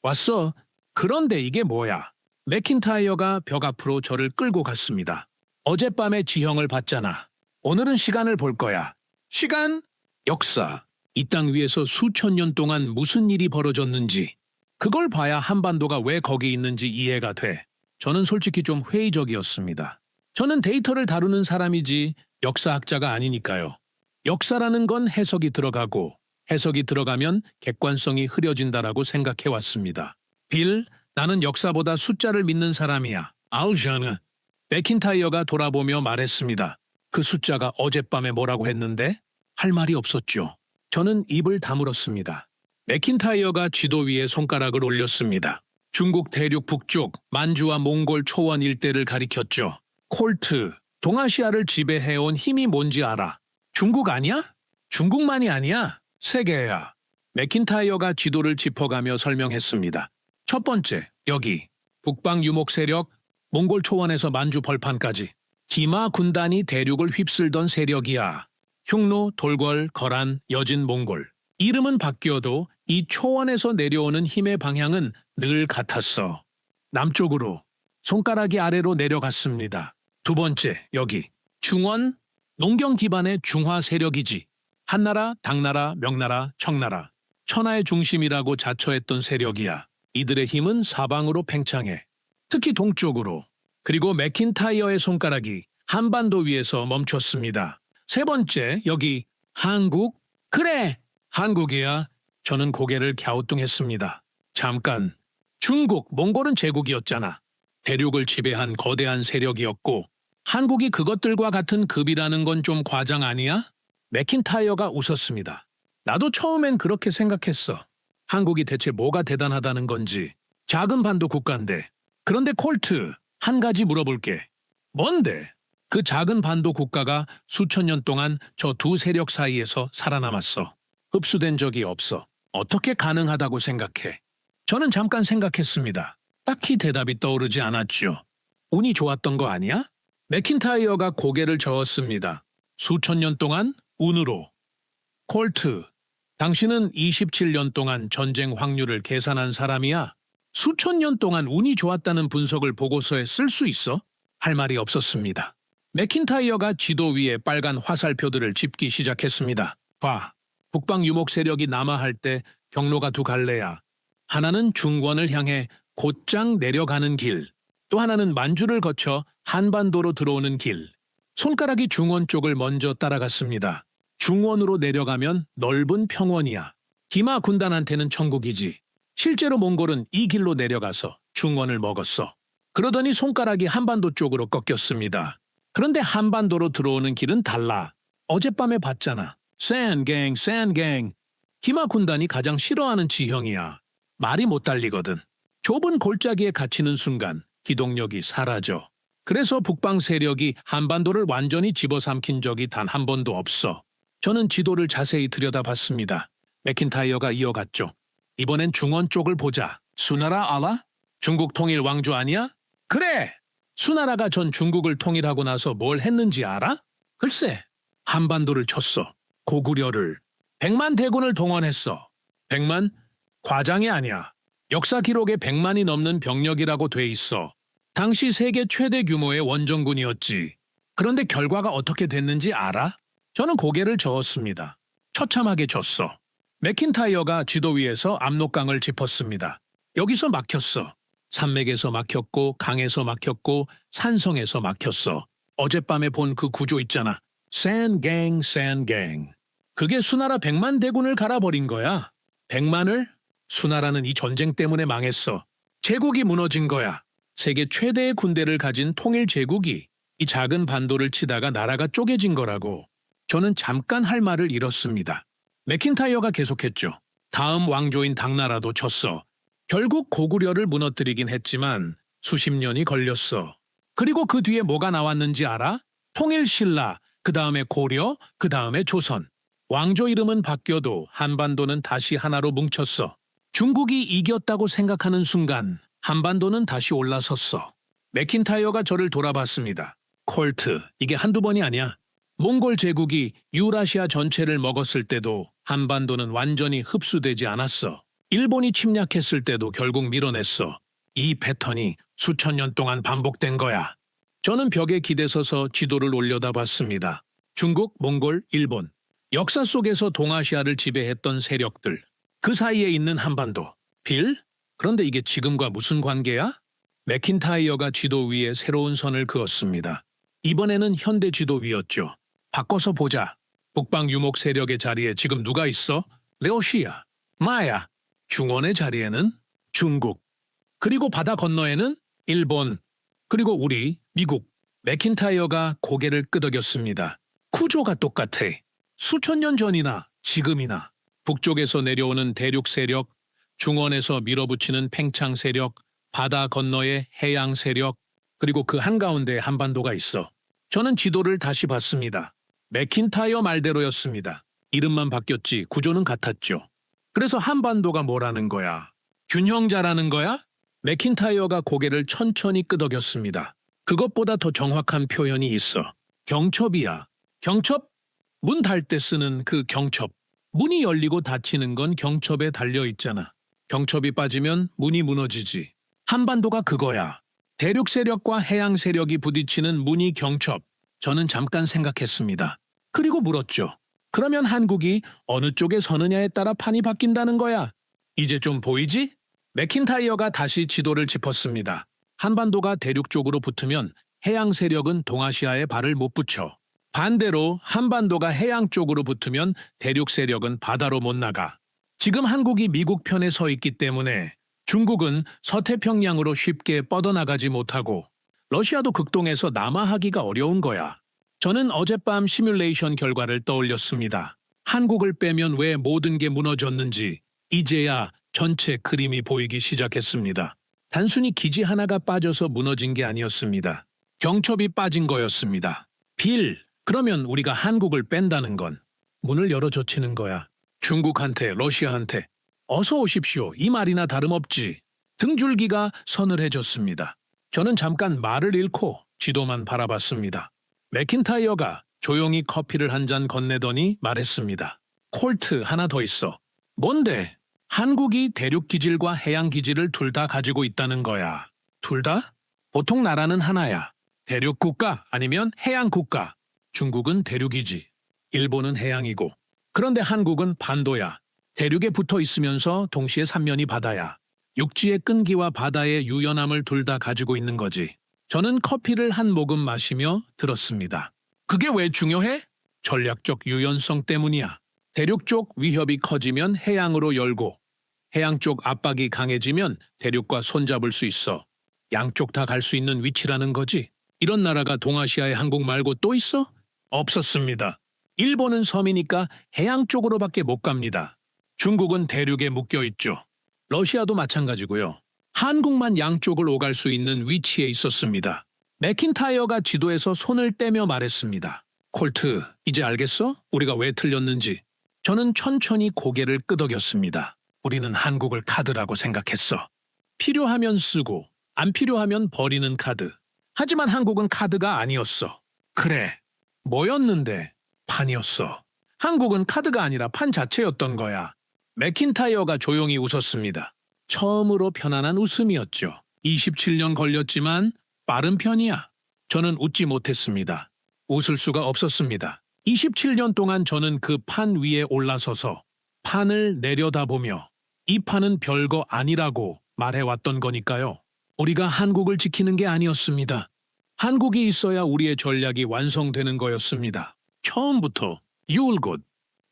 왔어. 그런데 이게 뭐야? 맥킨타이어가 벽 앞으로 저를 끌고 갔습니다. 어젯밤에 지형을 봤잖아. 오늘은 시간을 볼 거야. 시간? 역사. 이 땅 위에서 수천 년 동안 무슨 일이 벌어졌는지. 그걸 봐야 한반도가 왜 거기 있는지 이해가 돼. 저는 솔직히 좀 회의적이었습니다. 저는 데이터를 다루는 사람이지 역사학자가 아니니까요. 역사라는 건 해석이 들어가고 해석이 들어가면 객관성이 흐려진다라고 생각해왔습니다. 빌, 나는 역사보다 숫자를 믿는 사람이야. 알ዣ는. 맥킨타이어가 돌아보며 말했습니다. 그 숫자가 어젯밤에 뭐라고 했는데? 할 말이 없었죠. 저는 입을 다물었습니다. 맥킨타이어가 지도 위에 손가락을 올렸습니다. 중국 대륙 북쪽 만주와 몽골 초원 일대를 가리켰죠. 콜트, 동아시아를 지배해온 힘이 뭔지 알아? 중국 아니야? 중국만이 아니야. 세계야. 맥킨타이어가 지도를 짚어가며 설명했습니다. 첫 번째, 여기. 북방 유목 세력, 몽골 초원에서 만주 벌판까지. 기마 군단이 대륙을 휩쓸던 세력이야. 흉노, 돌궐, 거란, 여진, 몽골. 이름은 바뀌어도 이 초원에서 내려오는 힘의 방향은 늘 같았어. 남쪽으로, 손가락이 아래로 내려갔습니다. 두 번째, 여기. 중원, 농경 기반의 중화 세력이지. 한나라, 당나라, 명나라, 청나라. 천하의 중심이라고 자처했던 세력이야. 이들의 힘은 사방으로 팽창해. 특히 동쪽으로. 그리고 맥킨타이어의 손가락이 한반도 위에서 멈췄습니다. 세 번째, 여기. 한국? 그래! 한국이야. 저는 고개를 갸우뚱했습니다. 잠깐. 중국, 몽골은 제국이었잖아. 대륙을 지배한 거대한 세력이었고 한국이 그것들과 같은 급이라는 건 좀 과장 아니야? 맥킨타이어가 웃었습니다. 나도 처음엔 그렇게 생각했어. 한국이 대체 뭐가 대단하다는 건지. 작은 반도 국가인데. 그런데 콜트, 한 가지 물어볼게. 뭔데? 그 작은 반도 국가가 수천 년 동안 저 두 세력 사이에서 살아남았어. 흡수된 적이 없어. 어떻게 가능하다고 생각해? 저는 잠깐 생각했습니다. 딱히 대답이 떠오르지 않았죠. 운이 좋았던 거 아니야? 맥킨타이어가 고개를 저었습니다. 수천 년 동안 운으로. 콜트, 당신은 27년 동안 전쟁 확률을 계산한 사람이야. 수천 년 동안 운이 좋았다는 분석을 보고서에 쓸 수 있어? 할 말이 없었습니다. 맥킨타이어가 지도 위에 빨간 화살표들을 짚기 시작했습니다. 봐, 북방 유목 세력이 남하할 때 경로가 두 갈래야. 하나는 중권을 향해 곧장 내려가는 길, 또 하나는 만주를 거쳐 한반도로 들어오는 길. 손가락이 중원 쪽을 먼저 따라갔습니다. 중원으로 내려가면 넓은 평원이야. 기마 군단한테는 천국이지. 실제로 몽골은 이 길로 내려가서 중원을 먹었어. 그러더니 손가락이 한반도 쪽으로 꺾였습니다. 그런데 한반도로 들어오는 길은 달라. 어젯밤에 봤잖아. 샌갱, 샌갱. 기마 군단이 가장 싫어하는 지형이야. 말이 못 달리거든. 좁은 골짜기에 갇히는 순간 기동력이 사라져. 그래서 북방 세력이 한반도를 완전히 집어삼킨 적이 단 한 번도 없어. 저는 지도를 자세히 들여다봤습니다. 맥킨타이어가 이어갔죠. 이번엔 중원 쪽을 보자. 수나라 알아? 중국 통일 왕조 아니야? 그래! 수나라가 전 중국을 통일하고 나서 뭘 했는지 알아? 글쎄, 한반도를 쳤어. 고구려를. 100만 대군을 동원했어. 100만? 과장이 아니야. 역사 기록에 100만이 넘는 병력이라고 돼 있어. 당시 세계 최대 규모의 원정군이었지. 그런데 결과가 어떻게 됐는지 알아? 저는 고개를 저었습니다. 처참하게 졌어. 맥킨타이어가 지도 위에서 압록강을 짚었습니다. 여기서 막혔어. 산맥에서 막혔고 강에서 막혔고 산성에서 막혔어. 어젯밤에 본 그 구조 있잖아. 샌갱, 샌갱. 그게 수나라 100만 대군을 갈아버린 거야. 100만을? 수나라는 이 전쟁 때문에 망했어. 제국이 무너진 거야. 세계 최대의 군대를 가진 통일 제국이 이 작은 반도를 치다가 나라가 쪼개진 거라고. 저는 잠깐 할 말을 잃었습니다. 맥킨타이어가 계속했죠. 다음 왕조인 당나라도 졌어. 결국 고구려를 무너뜨리긴 했지만 수십 년이 걸렸어. 그리고 그 뒤에 뭐가 나왔는지 알아? 통일신라, 그 다음에 고려, 그 다음에 조선. 왕조 이름은 바뀌어도 한반도는 다시 하나로 뭉쳤어. 중국이 이겼다고 생각하는 순간 한반도는 다시 올라섰어. 맥킨타이어가 저를 돌아봤습니다. 콜트, 이게 한두 번이 아니야. 몽골 제국이 유라시아 전체를 먹었을 때도 한반도는 완전히 흡수되지 않았어. 일본이 침략했을 때도 결국 밀어냈어. 이 패턴이 수천 년 동안 반복된 거야. 저는 벽에 기대서서 지도를 올려다봤습니다. 중국, 몽골, 일본. 역사 속에서 동아시아를 지배했던 세력들. 그 사이에 있는 한반도. 빌? 그런데 이게 지금과 무슨 관계야? 맥킨타이어가 지도 위에 새로운 선을 그었습니다. 이번에는 현대 지도 위였죠. 바꿔서 보자. 북방 유목 세력의 자리에 지금 누가 있어? 러시아, 마야. 중원의 자리에는 중국. 그리고 바다 건너에는 일본. 그리고 우리, 미국. 맥킨타이어가 고개를 끄덕였습니다. 구조가 똑같아. 수천 년 전이나 지금이나 북쪽에서 내려오는 대륙 세력, 중원에서 밀어붙이는 팽창 세력, 바다 건너의 해양 세력, 그리고 그 한가운데 한반도가 있어. 저는 지도를 다시 봤습니다. 맥킨타이어 말대로였습니다. 이름만 바뀌었지 구조는 같았죠. 그래서 한반도가 뭐라는 거야? 균형자라는 거야? 맥킨타이어가 고개를 천천히 끄덕였습니다. 그것보다 더 정확한 표현이 있어. 경첩이야. 경첩? 문 달 때 쓰는 그 경첩. 문이 열리고 닫히는 건 경첩에 달려 있잖아. 경첩이 빠지면 문이 무너지지. 한반도가 그거야. 대륙 세력과 해양 세력이 부딪히는 문이 경첩. 저는 잠깐 생각했습니다. 그리고 물었죠. 그러면 한국이 어느 쪽에 서느냐에 따라 판이 바뀐다는 거야. 이제 좀 보이지? 맥킨타이어가 다시 지도를 짚었습니다. 한반도가 대륙 쪽으로 붙으면 해양 세력은 동아시아에 발을 못 붙여. 반대로 한반도가 해양 쪽으로 붙으면 대륙 세력은 바다로 못 나가. 지금 한국이 미국 편에 서 있기 때문에 중국은 서태평양으로 쉽게 뻗어나가지 못하고 러시아도 극동에서 남하하기가 어려운 거야. 저는 어젯밤 시뮬레이션 결과를 떠올렸습니다. 한국을 빼면 왜 모든 게 무너졌는지 이제야 전체 그림이 보이기 시작했습니다. 단순히 기지 하나가 빠져서 무너진 게 아니었습니다. 경첩이 빠진 거였습니다. 빌, 그러면 우리가 한국을 뺀다는 건 문을 열어젖히는 거야. 중국한테, 러시아한테 어서 오십시오. 이 말이나 다름없지. 등줄기가 서늘해졌습니다. 저는 잠깐 말을 잃고 지도만 바라봤습니다. 맥킨타이어가 조용히 커피를 한 잔 건네더니 말했습니다. 콜트 하나 더 있어. 뭔데? 한국이 대륙기질과 해양기지를 둘 다 가지고 있다는 거야. 둘 다? 보통 나라는 하나야. 대륙국가 아니면 해양국가. 중국은 대륙이지. 일본은 해양이고. 그런데 한국은 반도야. 대륙에 붙어 있으면서 동시에 삼면이 바다야. 육지의 끈기와 바다의 유연함을 둘 다 가지고 있는 거지. 저는 커피를 한 모금 마시며 들었습니다. 그게 왜 중요해? 전략적 유연성 때문이야. 대륙 쪽 위협이 커지면 해양으로 열고 해양 쪽 압박이 강해지면 대륙과 손잡을 수 있어. 양쪽 다 갈 수 있는 위치라는 거지. 이런 나라가 동아시아에 한국 말고 또 있어? 없었습니다. 일본은 섬이니까 해양 쪽으로밖에 못 갑니다. 중국은 대륙에 묶여 있죠. 러시아도 마찬가지고요. 한국만 양쪽을 오갈 수 있는 위치에 있었습니다. 맥킨타이어가 지도에서 손을 떼며 말했습니다. 콜트, 이제 알겠어? 우리가 왜 틀렸는지. 저는 천천히 고개를 끄덕였습니다. 우리는 한국을 카드라고 생각했어. 필요하면 쓰고 안 필요하면 버리는 카드. 하지만 한국은 카드가 아니었어. 그래, 뭐였는데? 판이었어. 한국은 카드가 아니라 판 자체였던 거야. 맥킨타이어가 조용히 웃었습니다. 처음으로 편안한 웃음이었죠. 27년 걸렸지만 빠른 편이야. 저는 웃지 못했습니다. 웃을 수가 없었습니다. 27년 동안 저는 그 판 위에 올라서서 판을 내려다보며 이 판은 별거 아니라고 말해왔던 거니까요. 우리가 한국을 지키는 게 아니었습니다. 한국이 있어야 우리의 전략이 완성되는 거였습니다. 처음부터 You're good.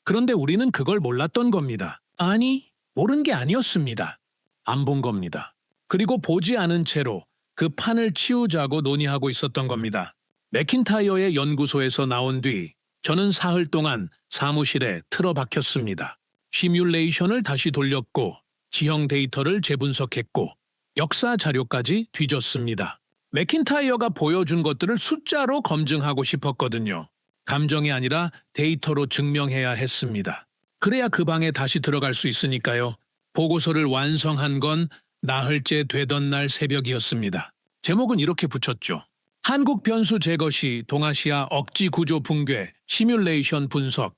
그런데 우리는 그걸 몰랐던 겁니다. 아니, 모른 게 아니었습니다. 안 본 겁니다. 그리고 보지 않은 채로 그 판을 치우자고 논의하고 있었던 겁니다. 맥킨타이어의 연구소에서 나온 뒤 저는 사흘 동안 사무실에 틀어박혔습니다. 시뮬레이션을 다시 돌렸고 지형 데이터를 재분석했고 역사 자료까지 뒤졌습니다. 맥킨타이어가 보여준 것들을 숫자로 검증하고 싶었거든요. 감정이 아니라 데이터로 증명해야 했습니다. 그래야 그 방에 다시 들어갈 수 있으니까요. 보고서를 완성한 건 나흘째 되던 날 새벽이었습니다. 제목은 이렇게 붙였죠. 한국 변수 제거 시 동아시아 억지 구조 붕괴 시뮬레이션 분석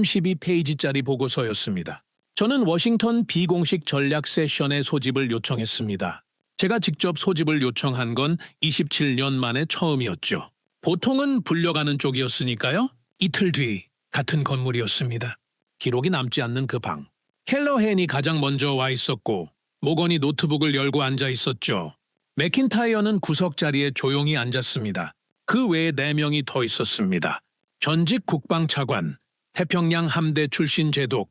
32페이지짜리 보고서였습니다. 저는 워싱턴 비공식 전략 세션에 소집을 요청했습니다. 제가 직접 소집을 요청한 건 27년 만에 처음이었죠. 보통은 불려가는 쪽이었으니까요. 이틀 뒤 같은 건물이었습니다. 기록이 남지 않는 그 방. 켈러헨이 가장 먼저 와 있었고 모건이 노트북을 열고 앉아 있었죠. 맥킨타이어는 구석 자리에 조용히 앉았습니다. 그 외에 4명이 더 있었습니다. 전직 국방차관, 태평양 함대 출신 제독,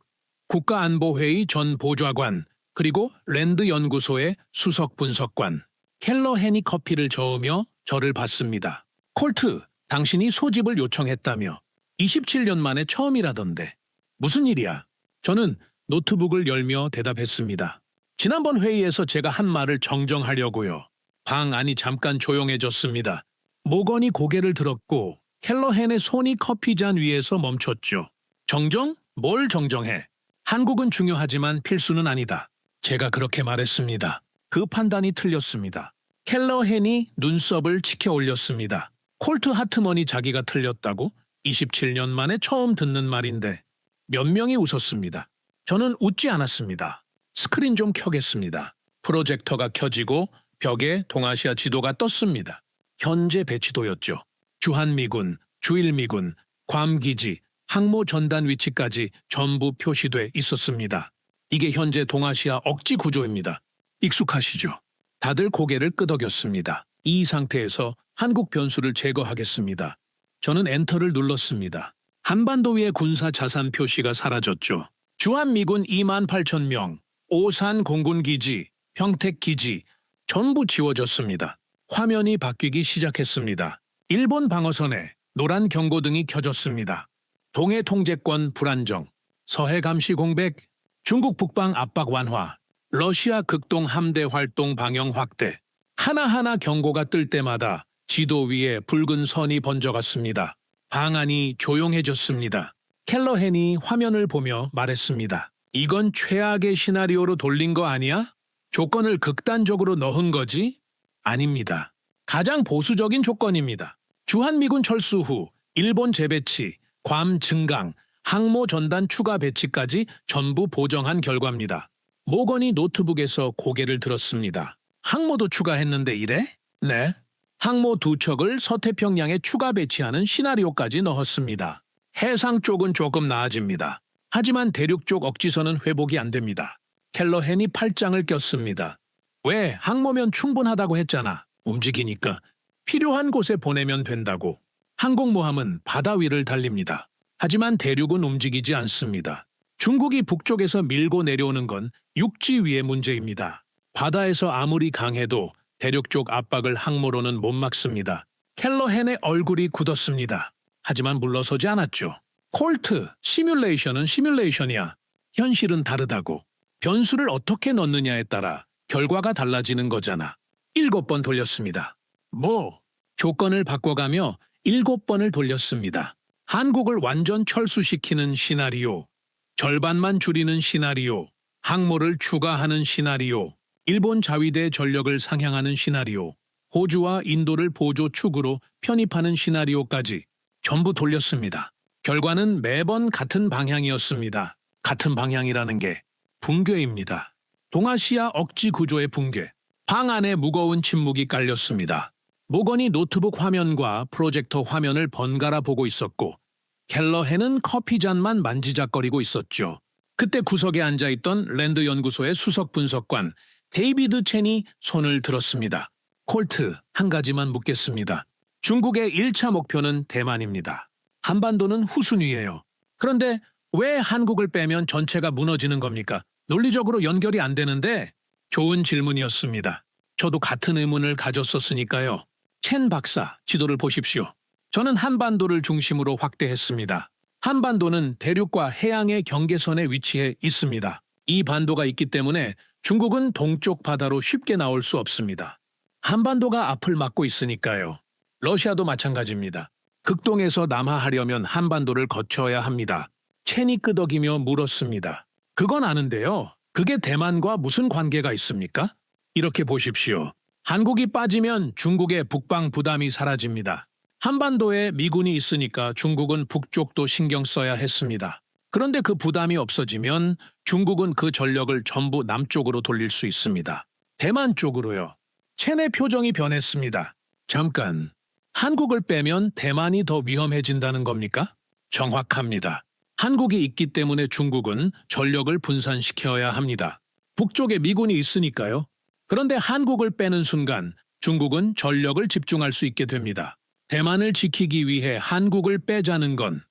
국가안보회의 전 보좌관, 그리고 랜드 연구소의 수석 분석관. 켈러헨이 커피를 저으며 저를 봤습니다. 콜트, 당신이 소집을 요청했다며. 27년 만에 처음이라던데. 무슨 일이야? 저는 노트북을 열며 대답했습니다. 지난번 회의에서 제가 한 말을 정정하려고요. 방 안이 잠깐 조용해졌습니다. 모건이 고개를 들었고 켈러헨의 손이 커피잔 위에서 멈췄죠. 정정? 뭘 정정해? 한국은 중요하지만 필수는 아니다. 제가 그렇게 말했습니다. 그 판단이 틀렸습니다. 켈러헨이 눈썹을 치켜 올렸습니다. 콜트 하트먼이 자기가 틀렸다고? 27년 만에 처음 듣는 말인데 몇 명이 웃었습니다. 저는 웃지 않았습니다. 스크린 좀 켜겠습니다. 프로젝터가 켜지고 벽에 동아시아 지도가 떴습니다. 현재 배치도였죠. 주한미군, 주일미군, 괌기지, 항모 전단 위치까지 전부 표시돼 있었습니다. 이게 현재 동아시아 억지 구조입니다. 익숙하시죠? 다들 고개를 끄덕였습니다. 이 상태에서 한국 변수를 제거하겠습니다. 저는 엔터를 눌렀습니다. 한반도 위의 군사 자산 표시가 사라졌죠. 주한미군 28,000명, 오산 공군기지, 평택기지 전부 지워졌습니다. 화면이 바뀌기 시작했습니다. 일본 방어선에 노란 경고등이 켜졌습니다. 동해 통제권 불안정, 서해 감시 공백, 중국 북방 압박 완화, 러시아 극동 함대 활동 방영 확대. 하나하나 경고가 뜰 때마다 지도 위에 붉은 선이 번져갔습니다. 방안이 조용해졌습니다. 켈러헨이 화면을 보며 말했습니다. 이건 최악의 시나리오로 돌린 거 아니야? 조건을 극단적으로 넣은 거지? 아닙니다. 가장 보수적인 조건입니다. 주한미군 철수 후 일본 재배치, 괌 증강, 항모 전단 추가 배치까지 전부 보정한 결과입니다. 모건이 노트북에서 고개를 들었습니다. 항모도 추가했는데 이래? 네. 항모 2척을 서태평양에 추가 배치하는 시나리오까지 넣었습니다. 해상 쪽은 조금 나아집니다. 하지만 대륙 쪽 억지선은 회복이 안 됩니다. 켈러헨이 팔짱을 꼈습니다. 왜? 항모면 충분하다고 했잖아. 움직이니까. 필요한 곳에 보내면 된다고. 항공모함은 바다 위를 달립니다. 하지만 대륙은 움직이지 않습니다. 중국이 북쪽에서 밀고 내려오는 건 육지 위의 문제입니다. 바다에서 아무리 강해도 대륙 쪽 압박을 항모로는 못 막습니다. 켈러헨의 얼굴이 굳었습니다. 하지만 물러서지 않았죠. 콜트, 시뮬레이션은 시뮬레이션이야. 현실은 다르다고. 변수를 어떻게 넣느냐에 따라 결과가 달라지는 거잖아. 7번 돌렸습니다. 뭐? 조건을 바꿔가며 7번을 돌렸습니다. 한국을 완전 철수시키는 시나리오, 절반만 줄이는 시나리오, 항모를 추가하는 시나리오, 일본 자위대 전력을 상향하는 시나리오, 호주와 인도를 보조 축으로 편입하는 시나리오까지 전부 돌렸습니다. 결과는 매번 같은 방향이었습니다. 같은 방향이라는 게 붕괴입니다. 동아시아 억지 구조의 붕괴. 방 안에 무거운 침묵이 깔렸습니다. 모건이 노트북 화면과 프로젝터 화면을 번갈아 보고 있었고 켈러헨은 커피잔만 만지작거리고 있었죠. 그때 구석에 앉아있던 랜드 연구소의 수석 분석관 데이비드 첸이 손을 들었습니다. 콜트, 한 가지만 묻겠습니다. 중국의 1차 목표는 대만입니다. 한반도는 후순위예요. 그런데 왜 한국을 빼면 전체가 무너지는 겁니까? 논리적으로 연결이 안 되는데 좋은 질문이었습니다. 저도 같은 의문을 가졌었으니까요. 첸 박사, 지도를 보십시오. 저는 한반도를 중심으로 확대했습니다. 한반도는 대륙과 해양의 경계선에 위치해 있습니다. 이 반도가 있기 때문에 중국은 동쪽 바다로 쉽게 나올 수 없습니다. 한반도가 앞을 막고 있으니까요. 러시아도 마찬가지입니다. 극동에서 남하하려면 한반도를 거쳐야 합니다. 첸이 끄덕이며 물었습니다. 그건 아는데요. 그게 대만과 무슨 관계가 있습니까? 이렇게 보십시오. 한국이 빠지면 중국의 북방 부담이 사라집니다. 한반도에 미군이 있으니까 중국은 북쪽도 신경 써야 했습니다. 그런데 그 부담이 없어지면 중국은 그 전력을 전부 남쪽으로 돌릴 수 있습니다. 대만 쪽으로요. 첸의 표정이 변했습니다. 잠깐, 한국을 빼면 대만이 더 위험해진다는 겁니까? 정확합니다. 한국이 있기 때문에 중국은 전력을 분산시켜야 합니다. 북쪽에 미군이 있으니까요. 그런데 한국을 빼는 순간 중국은 전력을 집중할 수 있게 됩니다. 대만을 지키기 위해 한국을 빼자는 건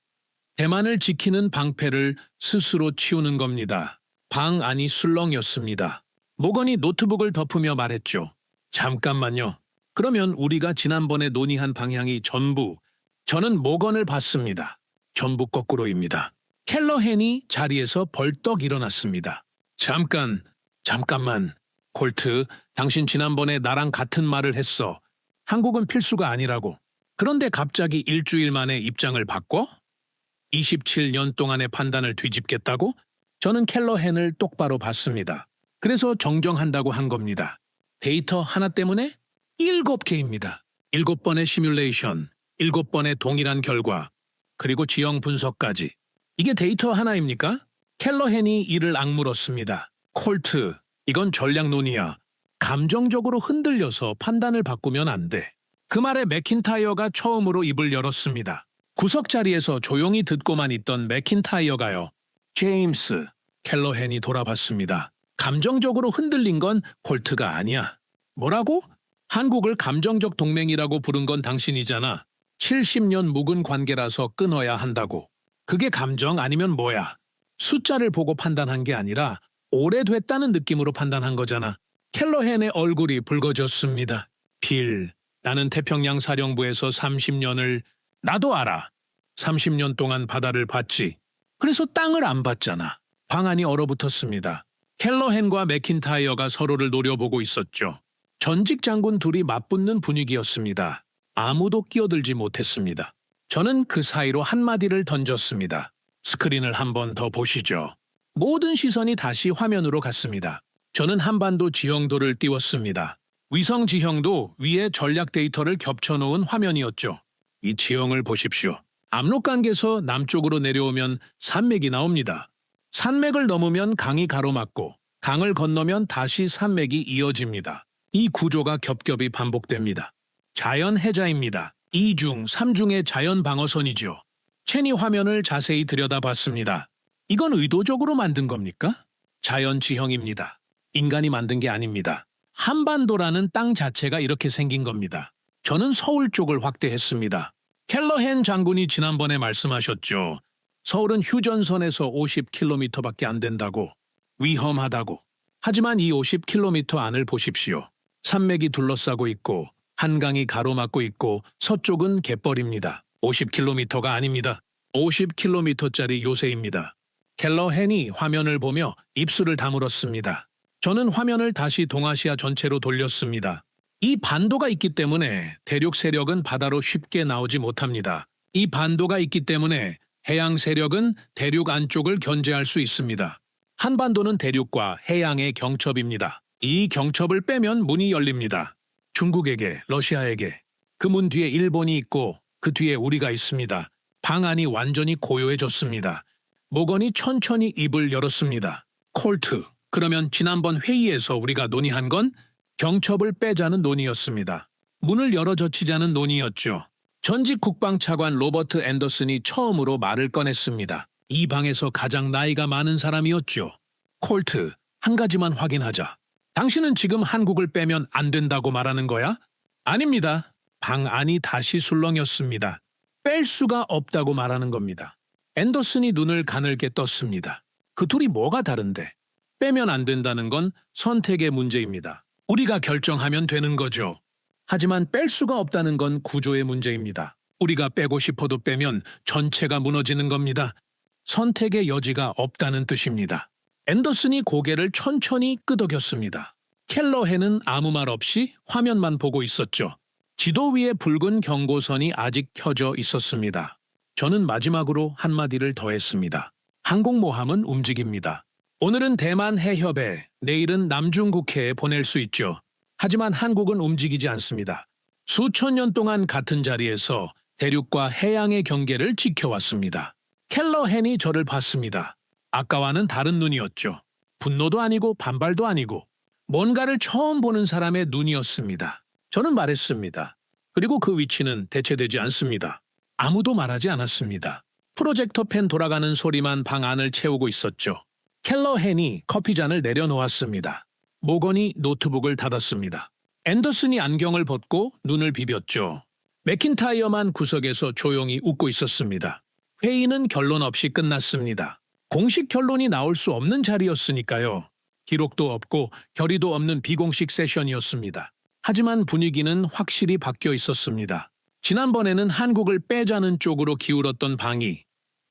대만을 지키는 방패를 스스로 치우는 겁니다. 방 안이 술렁였습니다. 모건이 노트북을 덮으며 말했죠. 잠깐만요. 그러면 우리가 지난번에 논의한 방향이 저는 모건을 봤습니다. 전부 거꾸로입니다. 켈러헨이 자리에서 벌떡 일어났습니다. 잠깐만. 콜트, 당신 지난번에 나랑 같은 말을 했어. 한국은 필수가 아니라고. 그런데 갑자기 일주일 만에 입장을 바꿔? 27년 동안의 판단을 뒤집겠다고? 저는 켈러헨을 똑바로 봤습니다. 그래서 정정한다고 한 겁니다. 데이터 하나 때문에? 7개입니다. 7번의 시뮬레이션, 7번의 동일한 결과, 그리고 지형 분석까지. 이게 데이터 하나입니까? 켈러헨이 이를 악물었습니다. 콜트, 이건 전략론이야. 감정적으로 흔들려서 판단을 바꾸면 안 돼. 그 말에 맥킨타이어가 처음으로 입을 열었습니다. 구석 자리에서 조용히 듣고만 있던 맥킨타이어가요. 제임스, 켈러헨이 돌아봤습니다. 감정적으로 흔들린 건 콜트가 아니야. 뭐라고? 한국을 감정적 동맹이라고 부른 건 당신이잖아. 70년 묵은 관계라서 끊어야 한다고. 그게 감정 아니면 뭐야? 숫자를 보고 판단한 게 아니라 오래됐다는 느낌으로 판단한 거잖아. 켈러헨의 얼굴이 붉어졌습니다. 나는 태평양 사령부에서 30년을 나도 알아. 30년 동안 바다를 봤지. 그래서 땅을 안 봤잖아. 방안이 얼어붙었습니다. 켈러헨과 맥킨타이어가 서로를 노려보고 있었죠. 전직 장군 둘이 맞붙는 분위기였습니다. 아무도 끼어들지 못했습니다. 저는 그 사이로 한마디를 던졌습니다. 스크린을 한 번 더 보시죠. 모든 시선이 다시 화면으로 갔습니다. 저는 한반도 지형도를 띄웠습니다. 위성 지형도 위에 전략 데이터를 겹쳐놓은 화면이었죠. 이 지형을 보십시오. 압록강에서 남쪽으로 내려오면 산맥이 나옵니다. 산맥을 넘으면 강이 가로막고 강을 건너면 다시 산맥이 이어집니다. 이 구조가 겹겹이 반복됩니다. 자연 해자입니다. 2중, 3중의 자연 방어선이죠. 체니 화면을 자세히 들여다봤습니다. 이건 의도적으로 만든 겁니까? 자연 지형입니다. 인간이 만든 게 아닙니다. 한반도라는 땅 자체가 이렇게 생긴 겁니다. 저는 서울 쪽을 확대했습니다. 켈러헨 장군이 지난번에 말씀하셨죠. 서울은 휴전선에서 50km밖에 안 된다고. 위험하다고. 하지만 이 50km 안을 보십시오. 산맥이 둘러싸고 있고 한강이 가로막고 있고 서쪽은 갯벌입니다. 50km가 아닙니다. 50km짜리 요새입니다. 켈러헨이 화면을 보며 입술을 다물었습니다. 저는 화면을 다시 동아시아 전체로 돌렸습니다. 이 반도가 있기 때문에 대륙 세력은 바다로 쉽게 나오지 못합니다. 이 반도가 있기 때문에 해양 세력은 대륙 안쪽을 견제할 수 있습니다. 한반도는 대륙과 해양의 경첩입니다. 이 경첩을 빼면 문이 열립니다. 중국에게, 러시아에게. 그 문 뒤에 일본이 있고 그 뒤에 우리가 있습니다. 방안이 완전히 고요해졌습니다. 모건이 천천히 입을 열었습니다. 콜트, 그러면 지난번 회의에서 우리가 논의한 건 경첩을 빼자는 논의였습니다. 문을 열어 젖히자는 논의였죠. 전직 국방차관 로버트 앤더슨이 처음으로 말을 꺼냈습니다. 이 방에서 가장 나이가 많은 사람이었죠. 콜트, 한 가지만 확인하자. 당신은 지금 한국을 빼면 안 된다고 말하는 거야? 아닙니다. 방 안이 다시 술렁였습니다. 뺄 수가 없다고 말하는 겁니다. 앤더슨이 눈을 가늘게 떴습니다. 그 둘이 뭐가 다른데? 빼면 안 된다는 건 선택의 문제입니다. 우리가 결정하면 되는 거죠. 하지만 뺄 수가 없다는 건 구조의 문제입니다. 우리가 빼고 싶어도 빼면 전체가 무너지는 겁니다. 선택의 여지가 없다는 뜻입니다. 앤더슨이 고개를 천천히 끄덕였습니다. 켈러헨은 아무 말 없이 화면만 보고 있었죠. 지도 위에 붉은 경고선이 아직 켜져 있었습니다. 저는 마지막으로 한마디를 더했습니다. 항공모함은 움직입니다. 오늘은 대만 해협에, 내일은 남중국해에 보낼 수 있죠. 하지만 한국은 움직이지 않습니다. 수천 년 동안 같은 자리에서 대륙과 해양의 경계를 지켜왔습니다. 켈러헨이 저를 봤습니다. 아까와는 다른 눈이었죠. 분노도 아니고 반발도 아니고 뭔가를 처음 보는 사람의 눈이었습니다. 저는 말했습니다. 그리고 그 위치는 대체되지 않습니다. 아무도 말하지 않았습니다. 프로젝터 펜 돌아가는 소리만 방 안을 채우고 있었죠. 켈러헨이 커피잔을 내려놓았습니다. 모건이 노트북을 닫았습니다. 앤더슨이 안경을 벗고 눈을 비볐죠. 맥킨타이어만 구석에서 조용히 웃고 있었습니다. 회의는 결론 없이 끝났습니다. 공식 결론이 나올 수 없는 자리였으니까요. 기록도 없고 결의도 없는 비공식 세션이었습니다. 하지만 분위기는 확실히 바뀌어 있었습니다. 지난번에는 한국을 빼자는 쪽으로 기울었던 방이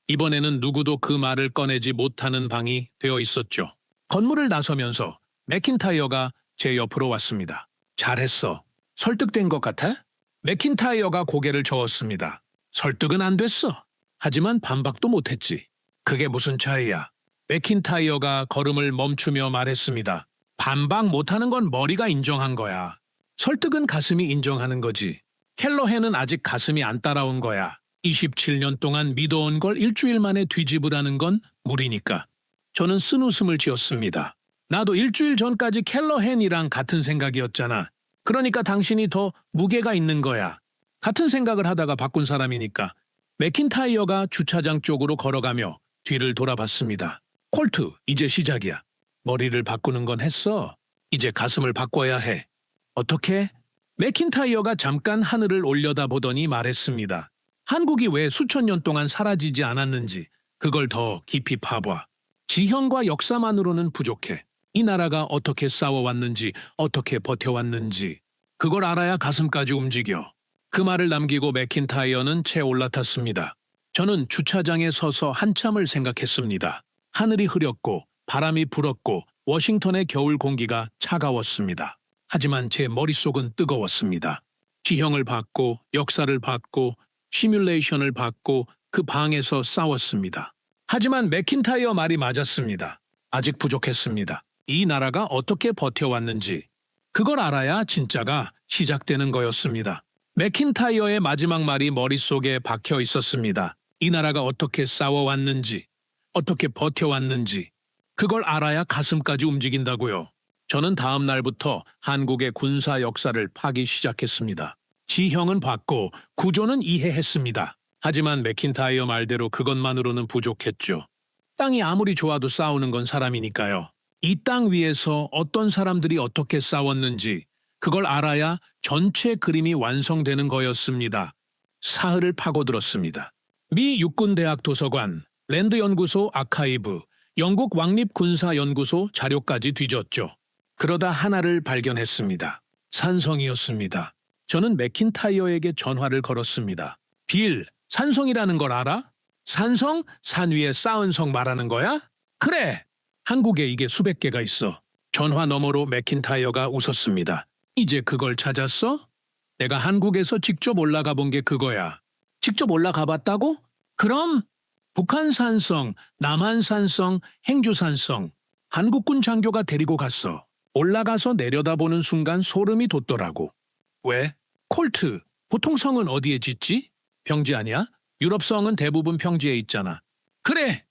이번에는 누구도 그 말을 꺼내지 못하는 방이 되어 있었죠. 건물을 나서면서 맥킨타이어가 제 옆으로 왔습니다. 잘했어. 설득된 것 같아? 맥킨타이어가 고개를 저었습니다. 설득은 안 됐어. 하지만 반박도 못했지. 그게 무슨 차이야? 맥킨타이어가 걸음을 멈추며 말했습니다. 반박 못하는 건 머리가 인정한 거야. 설득은 가슴이 인정하는 거지. 켈러헨은 아직 가슴이 안 따라온 거야. 27년 동안 믿어온 걸 일주일 만에 뒤집으라는 건 무리니까. 저는 쓴웃음을 지었습니다. 나도 일주일 전까지 켈러헨이랑 같은 생각이었잖아. 그러니까 당신이 더 무게가 있는 거야. 같은 생각을 하다가 바꾼 사람이니까. 맥킨타이어가 주차장 쪽으로 걸어가며 뒤를 돌아봤습니다. 콜트, 이제 시작이야. 머리를 바꾸는 건 했어. 이제 가슴을 바꿔야 해. 어떻게? 맥킨타이어가 잠깐 하늘을 올려다보더니 말했습니다. 한국이 왜 수천 년 동안 사라지지 않았는지 그걸 더 깊이 파봐. 지형과 역사만으로는 부족해. 이 나라가 어떻게 싸워왔는지, 어떻게 버텨왔는지 그걸 알아야 가슴까지 움직여. 그 말을 남기고 맥킨타이어는 채 올라탔습니다. 저는 주차장에 서서 한참을 생각했습니다. 하늘이 흐렸고 바람이 불었고 워싱턴의 겨울 공기가 차가웠습니다. 하지만 제 머릿속은 뜨거웠습니다. 지형을 봤고 역사를 봤고 시뮬레이션을 봤고 그 방에서 싸웠습니다. 하지만 맥킨타이어 말이 맞았습니다. 아직 부족했습니다. 이 나라가 어떻게 버텨왔는지 그걸 알아야 진짜가 시작되는 거였습니다. 맥킨타이어의 마지막 말이 머릿속에 박혀 있었습니다. 이 나라가 어떻게 싸워왔는지, 어떻게 버텨왔는지 그걸 알아야 가슴까지 움직인다고요. 저는 다음 날부터 한국의 군사 역사를 파기 시작했습니다. 지형은 봤고 구조는 이해했습니다. 하지만 맥킨타이어 말대로 그것만으로는 부족했죠. 땅이 아무리 좋아도 싸우는 건 사람이니까요. 이 땅 위에서 어떤 사람들이 어떻게 싸웠는지 그걸 알아야 전체 그림이 완성되는 거였습니다. 사흘을 파고들었습니다. 미 육군대학 도서관, 랜드연구소 아카이브, 영국 왕립군사연구소 자료까지 뒤졌죠. 그러다 하나를 발견했습니다. 산성이었습니다. 저는 맥킨타이어에게 전화를 걸었습니다. 빌, 산성이라는 걸 알아? 산성? 산 위에 쌓은 성 말하는 거야? 그래! 한국에 이게 수백 개가 있어. 전화 너머로 맥킨타이어가 웃었습니다. 이제 그걸 찾았어? 내가 한국에서 직접 올라가 본 게 그거야. 직접 올라가 봤다고? 그럼 북한 산성, 남한 산성, 행주 산성. 한국군 장교가 데리고 갔어. 올라가서 내려다보는 순간 소름이 돋더라고. 왜? 콜트. 보통 성은 어디에 짓지? 평지 아니야? 유럽 성은 대부분 평지에 있잖아. 그래!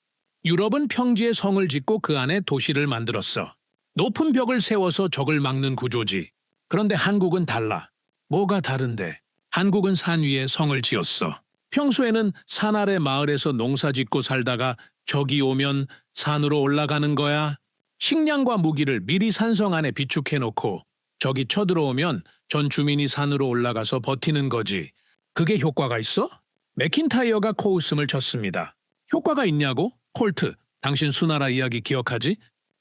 유럽은 평지에 성을 짓고 그 안에 도시를 만들었어. 높은 벽을 세워서 적을 막는 구조지. 그런데 한국은 달라. 뭐가 다른데? 한국은 산 위에 성을 지었어. 평소에는 산 아래 마을에서 농사 짓고 살다가 적이 오면 산으로 올라가는 거야. 식량과 무기를 미리 산성 안에 비축해놓고 적이 쳐들어오면 전 주민이 산으로 올라가서 버티는 거지. 그게 효과가 있어? 맥킨타이어가 코웃음을 쳤습니다. 효과가 있냐고? 콜트, 당신 수나라 이야기 기억하지?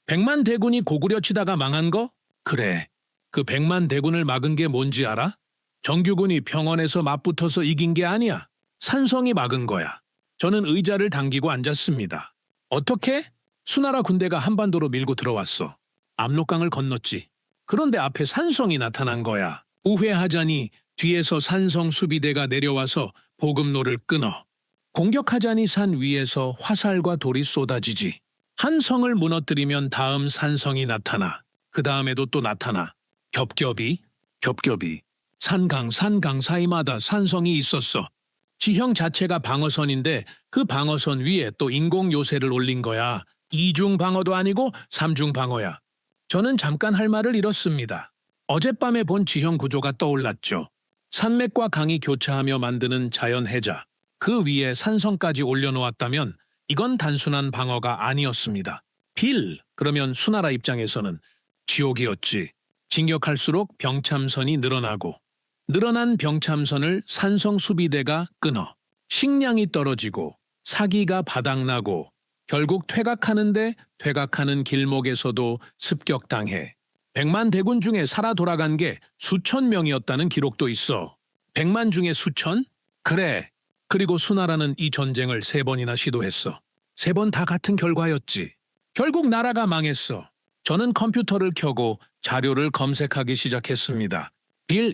100만 대군이 고구려 치다가 망한 거? 그래. 그 100만 대군을 막은 게 뭔지 알아? 정규군이 평원에서 맞붙어서 이긴 게 아니야. 산성이 막은 거야. 저는 의자를 당기고 앉았습니다. 어떻게? 수나라 군대가 한반도로 밀고 들어왔어. 압록강을 건넜지. 그런데 앞에 산성이 나타난 거야. 우회하자니 뒤에서 산성 수비대가 내려와서 보급로를 끊어. 공격하자니 산 위에서 화살과 돌이 쏟아지지. 한 성을 무너뜨리면 다음 산성이 나타나. 그 다음에도 또 나타나. 겹겹이. 산강 사이마다 산성이 있었어. 지형 자체가 방어선인데 그 방어선 위에 또 인공 요새를 올린 거야. 이중 방어도 아니고 삼중 방어야. 저는 잠깐 할 말을 잃었습니다. 어젯밤에 본 지형 구조가 떠올랐죠. 산맥과 강이 교차하며 만드는 자연 해자. 그 위에 산성까지 올려놓았다면 이건 단순한 방어가 아니었습니다. 그러면 수나라 입장에서는 지옥이었지. 진격할수록 병참선이 늘어나고 늘어난 병참선을 산성 수비대가 끊어. 식량이 떨어지고 사기가 바닥나고 결국 퇴각하는데 퇴각하는 길목에서도 습격당해. 100만 대군 중에 살아 돌아간 게 수천 명이었다는 기록도 있어. 100만 중에 수천? 그래. 그리고 수나라는 이 전쟁을 3번이나 시도했어. 3번 다 같은 결과였지. 결국 나라가 망했어. 저는 컴퓨터를 켜고 자료를 검색하기 시작했습니다.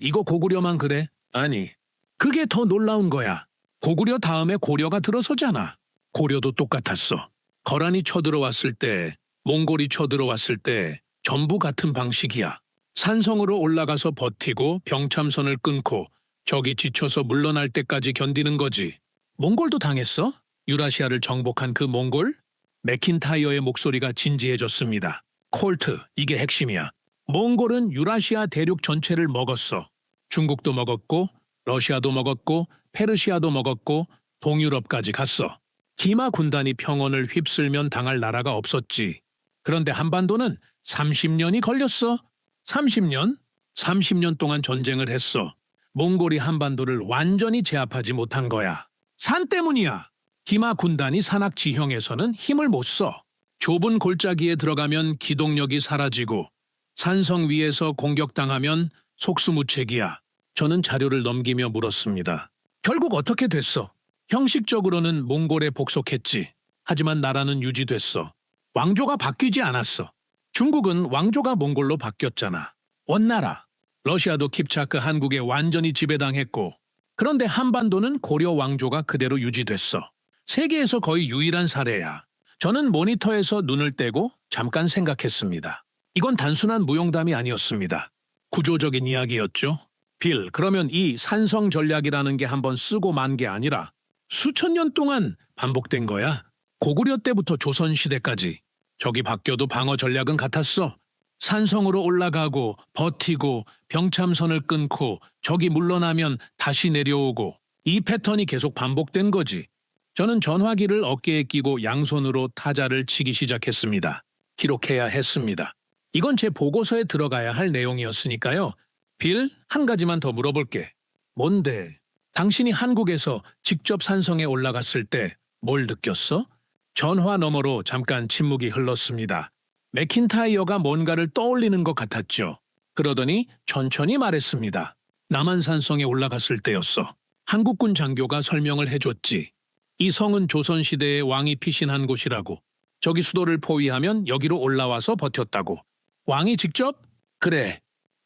이거 고구려만 그래? 아니, 그게 더 놀라운 거야. 고구려 다음에 고려가 들어서잖아. 고려도 똑같았어. 거란이 쳐들어왔을 때, 몽골이 쳐들어왔을 때 전부 같은 방식이야. 산성으로 올라가서 버티고 병참선을 끊고 적이 지쳐서 물러날 때까지 견디는 거지. 몽골도 당했어? 유라시아를 정복한 그 몽골? 맥킨타이어의 목소리가 진지해졌습니다. 콜트, 이게 핵심이야. 몽골은 유라시아 대륙 전체를 먹었어. 중국도 먹었고, 러시아도 먹었고, 페르시아도 먹었고, 동유럽까지 갔어. 기마 군단이 평원을 휩쓸면 당할 나라가 없었지. 그런데 한반도는 30년이 걸렸어. 30년? 30년 동안 전쟁을 했어. 몽골이 한반도를 완전히 제압하지 못한 거야. 산 때문이야. 기마 군단이 산악 지형에서는 힘을 못 써. 좁은 골짜기에 들어가면 기동력이 사라지고 산성 위에서 공격당하면 속수무책이야. 저는 자료를 넘기며 물었습니다. 결국 어떻게 됐어? 형식적으로는 몽골에 복속했지. 하지만 나라는 유지됐어. 왕조가 바뀌지 않았어. 중국은 왕조가 몽골로 바뀌었잖아. 원나라. 러시아도 킵차크 한국에 완전히 지배당했고, 그런데 한반도는 고려 왕조가 그대로 유지됐어. 세계에서 거의 유일한 사례야. 저는 모니터에서 눈을 떼고 잠깐 생각했습니다. 이건 단순한 무용담이 아니었습니다. 구조적인 이야기였죠. 빌, 그러면 이 산성 전략이라는 게 한번 쓰고 만 게 아니라 수천 년 동안 반복된 거야. 고구려 때부터 조선시대까지. 적이 바뀌어도 방어 전략은 같았어. 산성으로 올라가고 버티고 병참선을 끊고 적이 물러나면 다시 내려오고 이 패턴이 계속 반복된 거지. 저는 전화기를 어깨에 끼고 양손으로 타자를 치기 시작했습니다. 기록해야 했습니다. 이건 제 보고서에 들어가야 할 내용이었으니까요. 빌, 한 가지만 더 물어볼게. 뭔데? 당신이 한국에서 직접 산성에 올라갔을 때 뭘 느꼈어? 전화 너머로 잠깐 침묵이 흘렀습니다. 맥킨타이어가 뭔가를 떠올리는 것 같았죠. 그러더니 천천히 말했습니다. 남한산성에 올라갔을 때였어. 한국군 장교가 설명을 해줬지. 이 성은 조선시대의 왕이 피신한 곳이라고. 저기 수도를 포위하면 여기로 올라와서 버텼다고. 왕이 직접? 그래.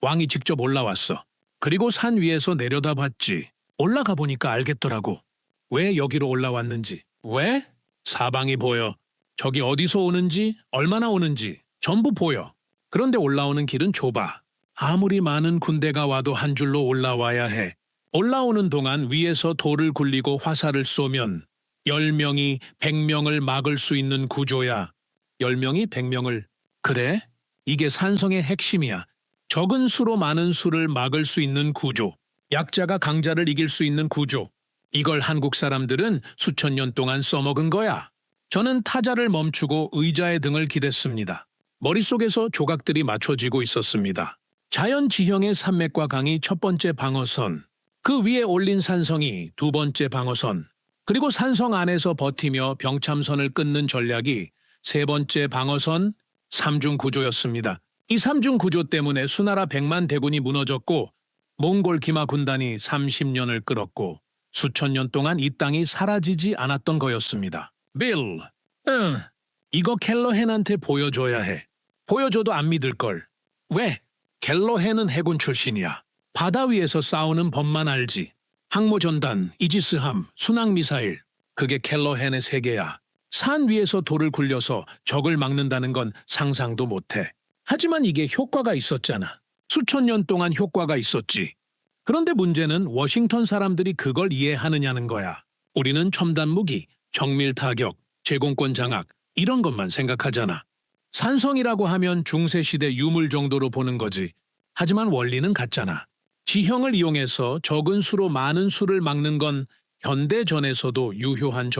왕이 직접 올라왔어. 그리고 산 위에서 내려다봤지. 올라가 보니까 알겠더라고. 왜 여기로 올라왔는지. 왜? 사방이 보여. 적이 어디서 오는지, 얼마나 오는지 전부 보여. 그런데 올라오는 길은 좁아. 아무리 많은 군대가 와도 한 줄로 올라와야 해. 올라오는 동안 위에서 돌을 굴리고 화살을 쏘면 10명이 100명을 막을 수 있는 구조야. 10명이 100명을. 그래? 이게 산성의 핵심이야. 적은 수로 많은 수를 막을 수 있는 구조. 약자가 강자를 이길 수 있는 구조. 이걸 한국 사람들은 수천 년 동안 써먹은 거야. 저는 타자를 멈추고 의자의 등을 기댔습니다. 머릿속에서 조각들이 맞춰지고 있었습니다. 자연 지형의 산맥과 강이 첫 번째 방어선, 그 위에 올린 산성이 두 번째 방어선, 그리고 산성 안에서 버티며 병참선을 끊는 전략이 세 번째 방어선, 삼중 구조였습니다. 이 삼중 구조 때문에 수나라 100만 대군이 무너졌고 몽골 기마 군단이 30년을 끌었고 수천 년 동안 이 땅이 사라지지 않았던 거였습니다. 빌, 이거 켈러헨한테 보여줘야 해. 보여줘도 안 믿을걸. 왜? 켈러헨은 해군 출신이야. 바다 위에서 싸우는 법만 알지. 항모전단, 이지스함, 순항미사일. 그게 켈러헨의 세계야. 산 위에서 돌을 굴려서 적을 막는다는 건 상상도 못해. 하지만 이게 효과가 있었잖아. 수천 년 동안 효과가 있었지. 그런데 문제는 워싱턴 사람들이 그걸 이해하느냐는 거야. 우리는 첨단 무기, 정밀 타격, 제공권 장악 이런 것만 생각하잖아. 산성이라고 하면 중세시대 유물 정도로 보는 거지. 하지만 원리는 같잖아. 지형을 이용해서 적은 수로 많은 수를 막는 건 현대전에서도 유효한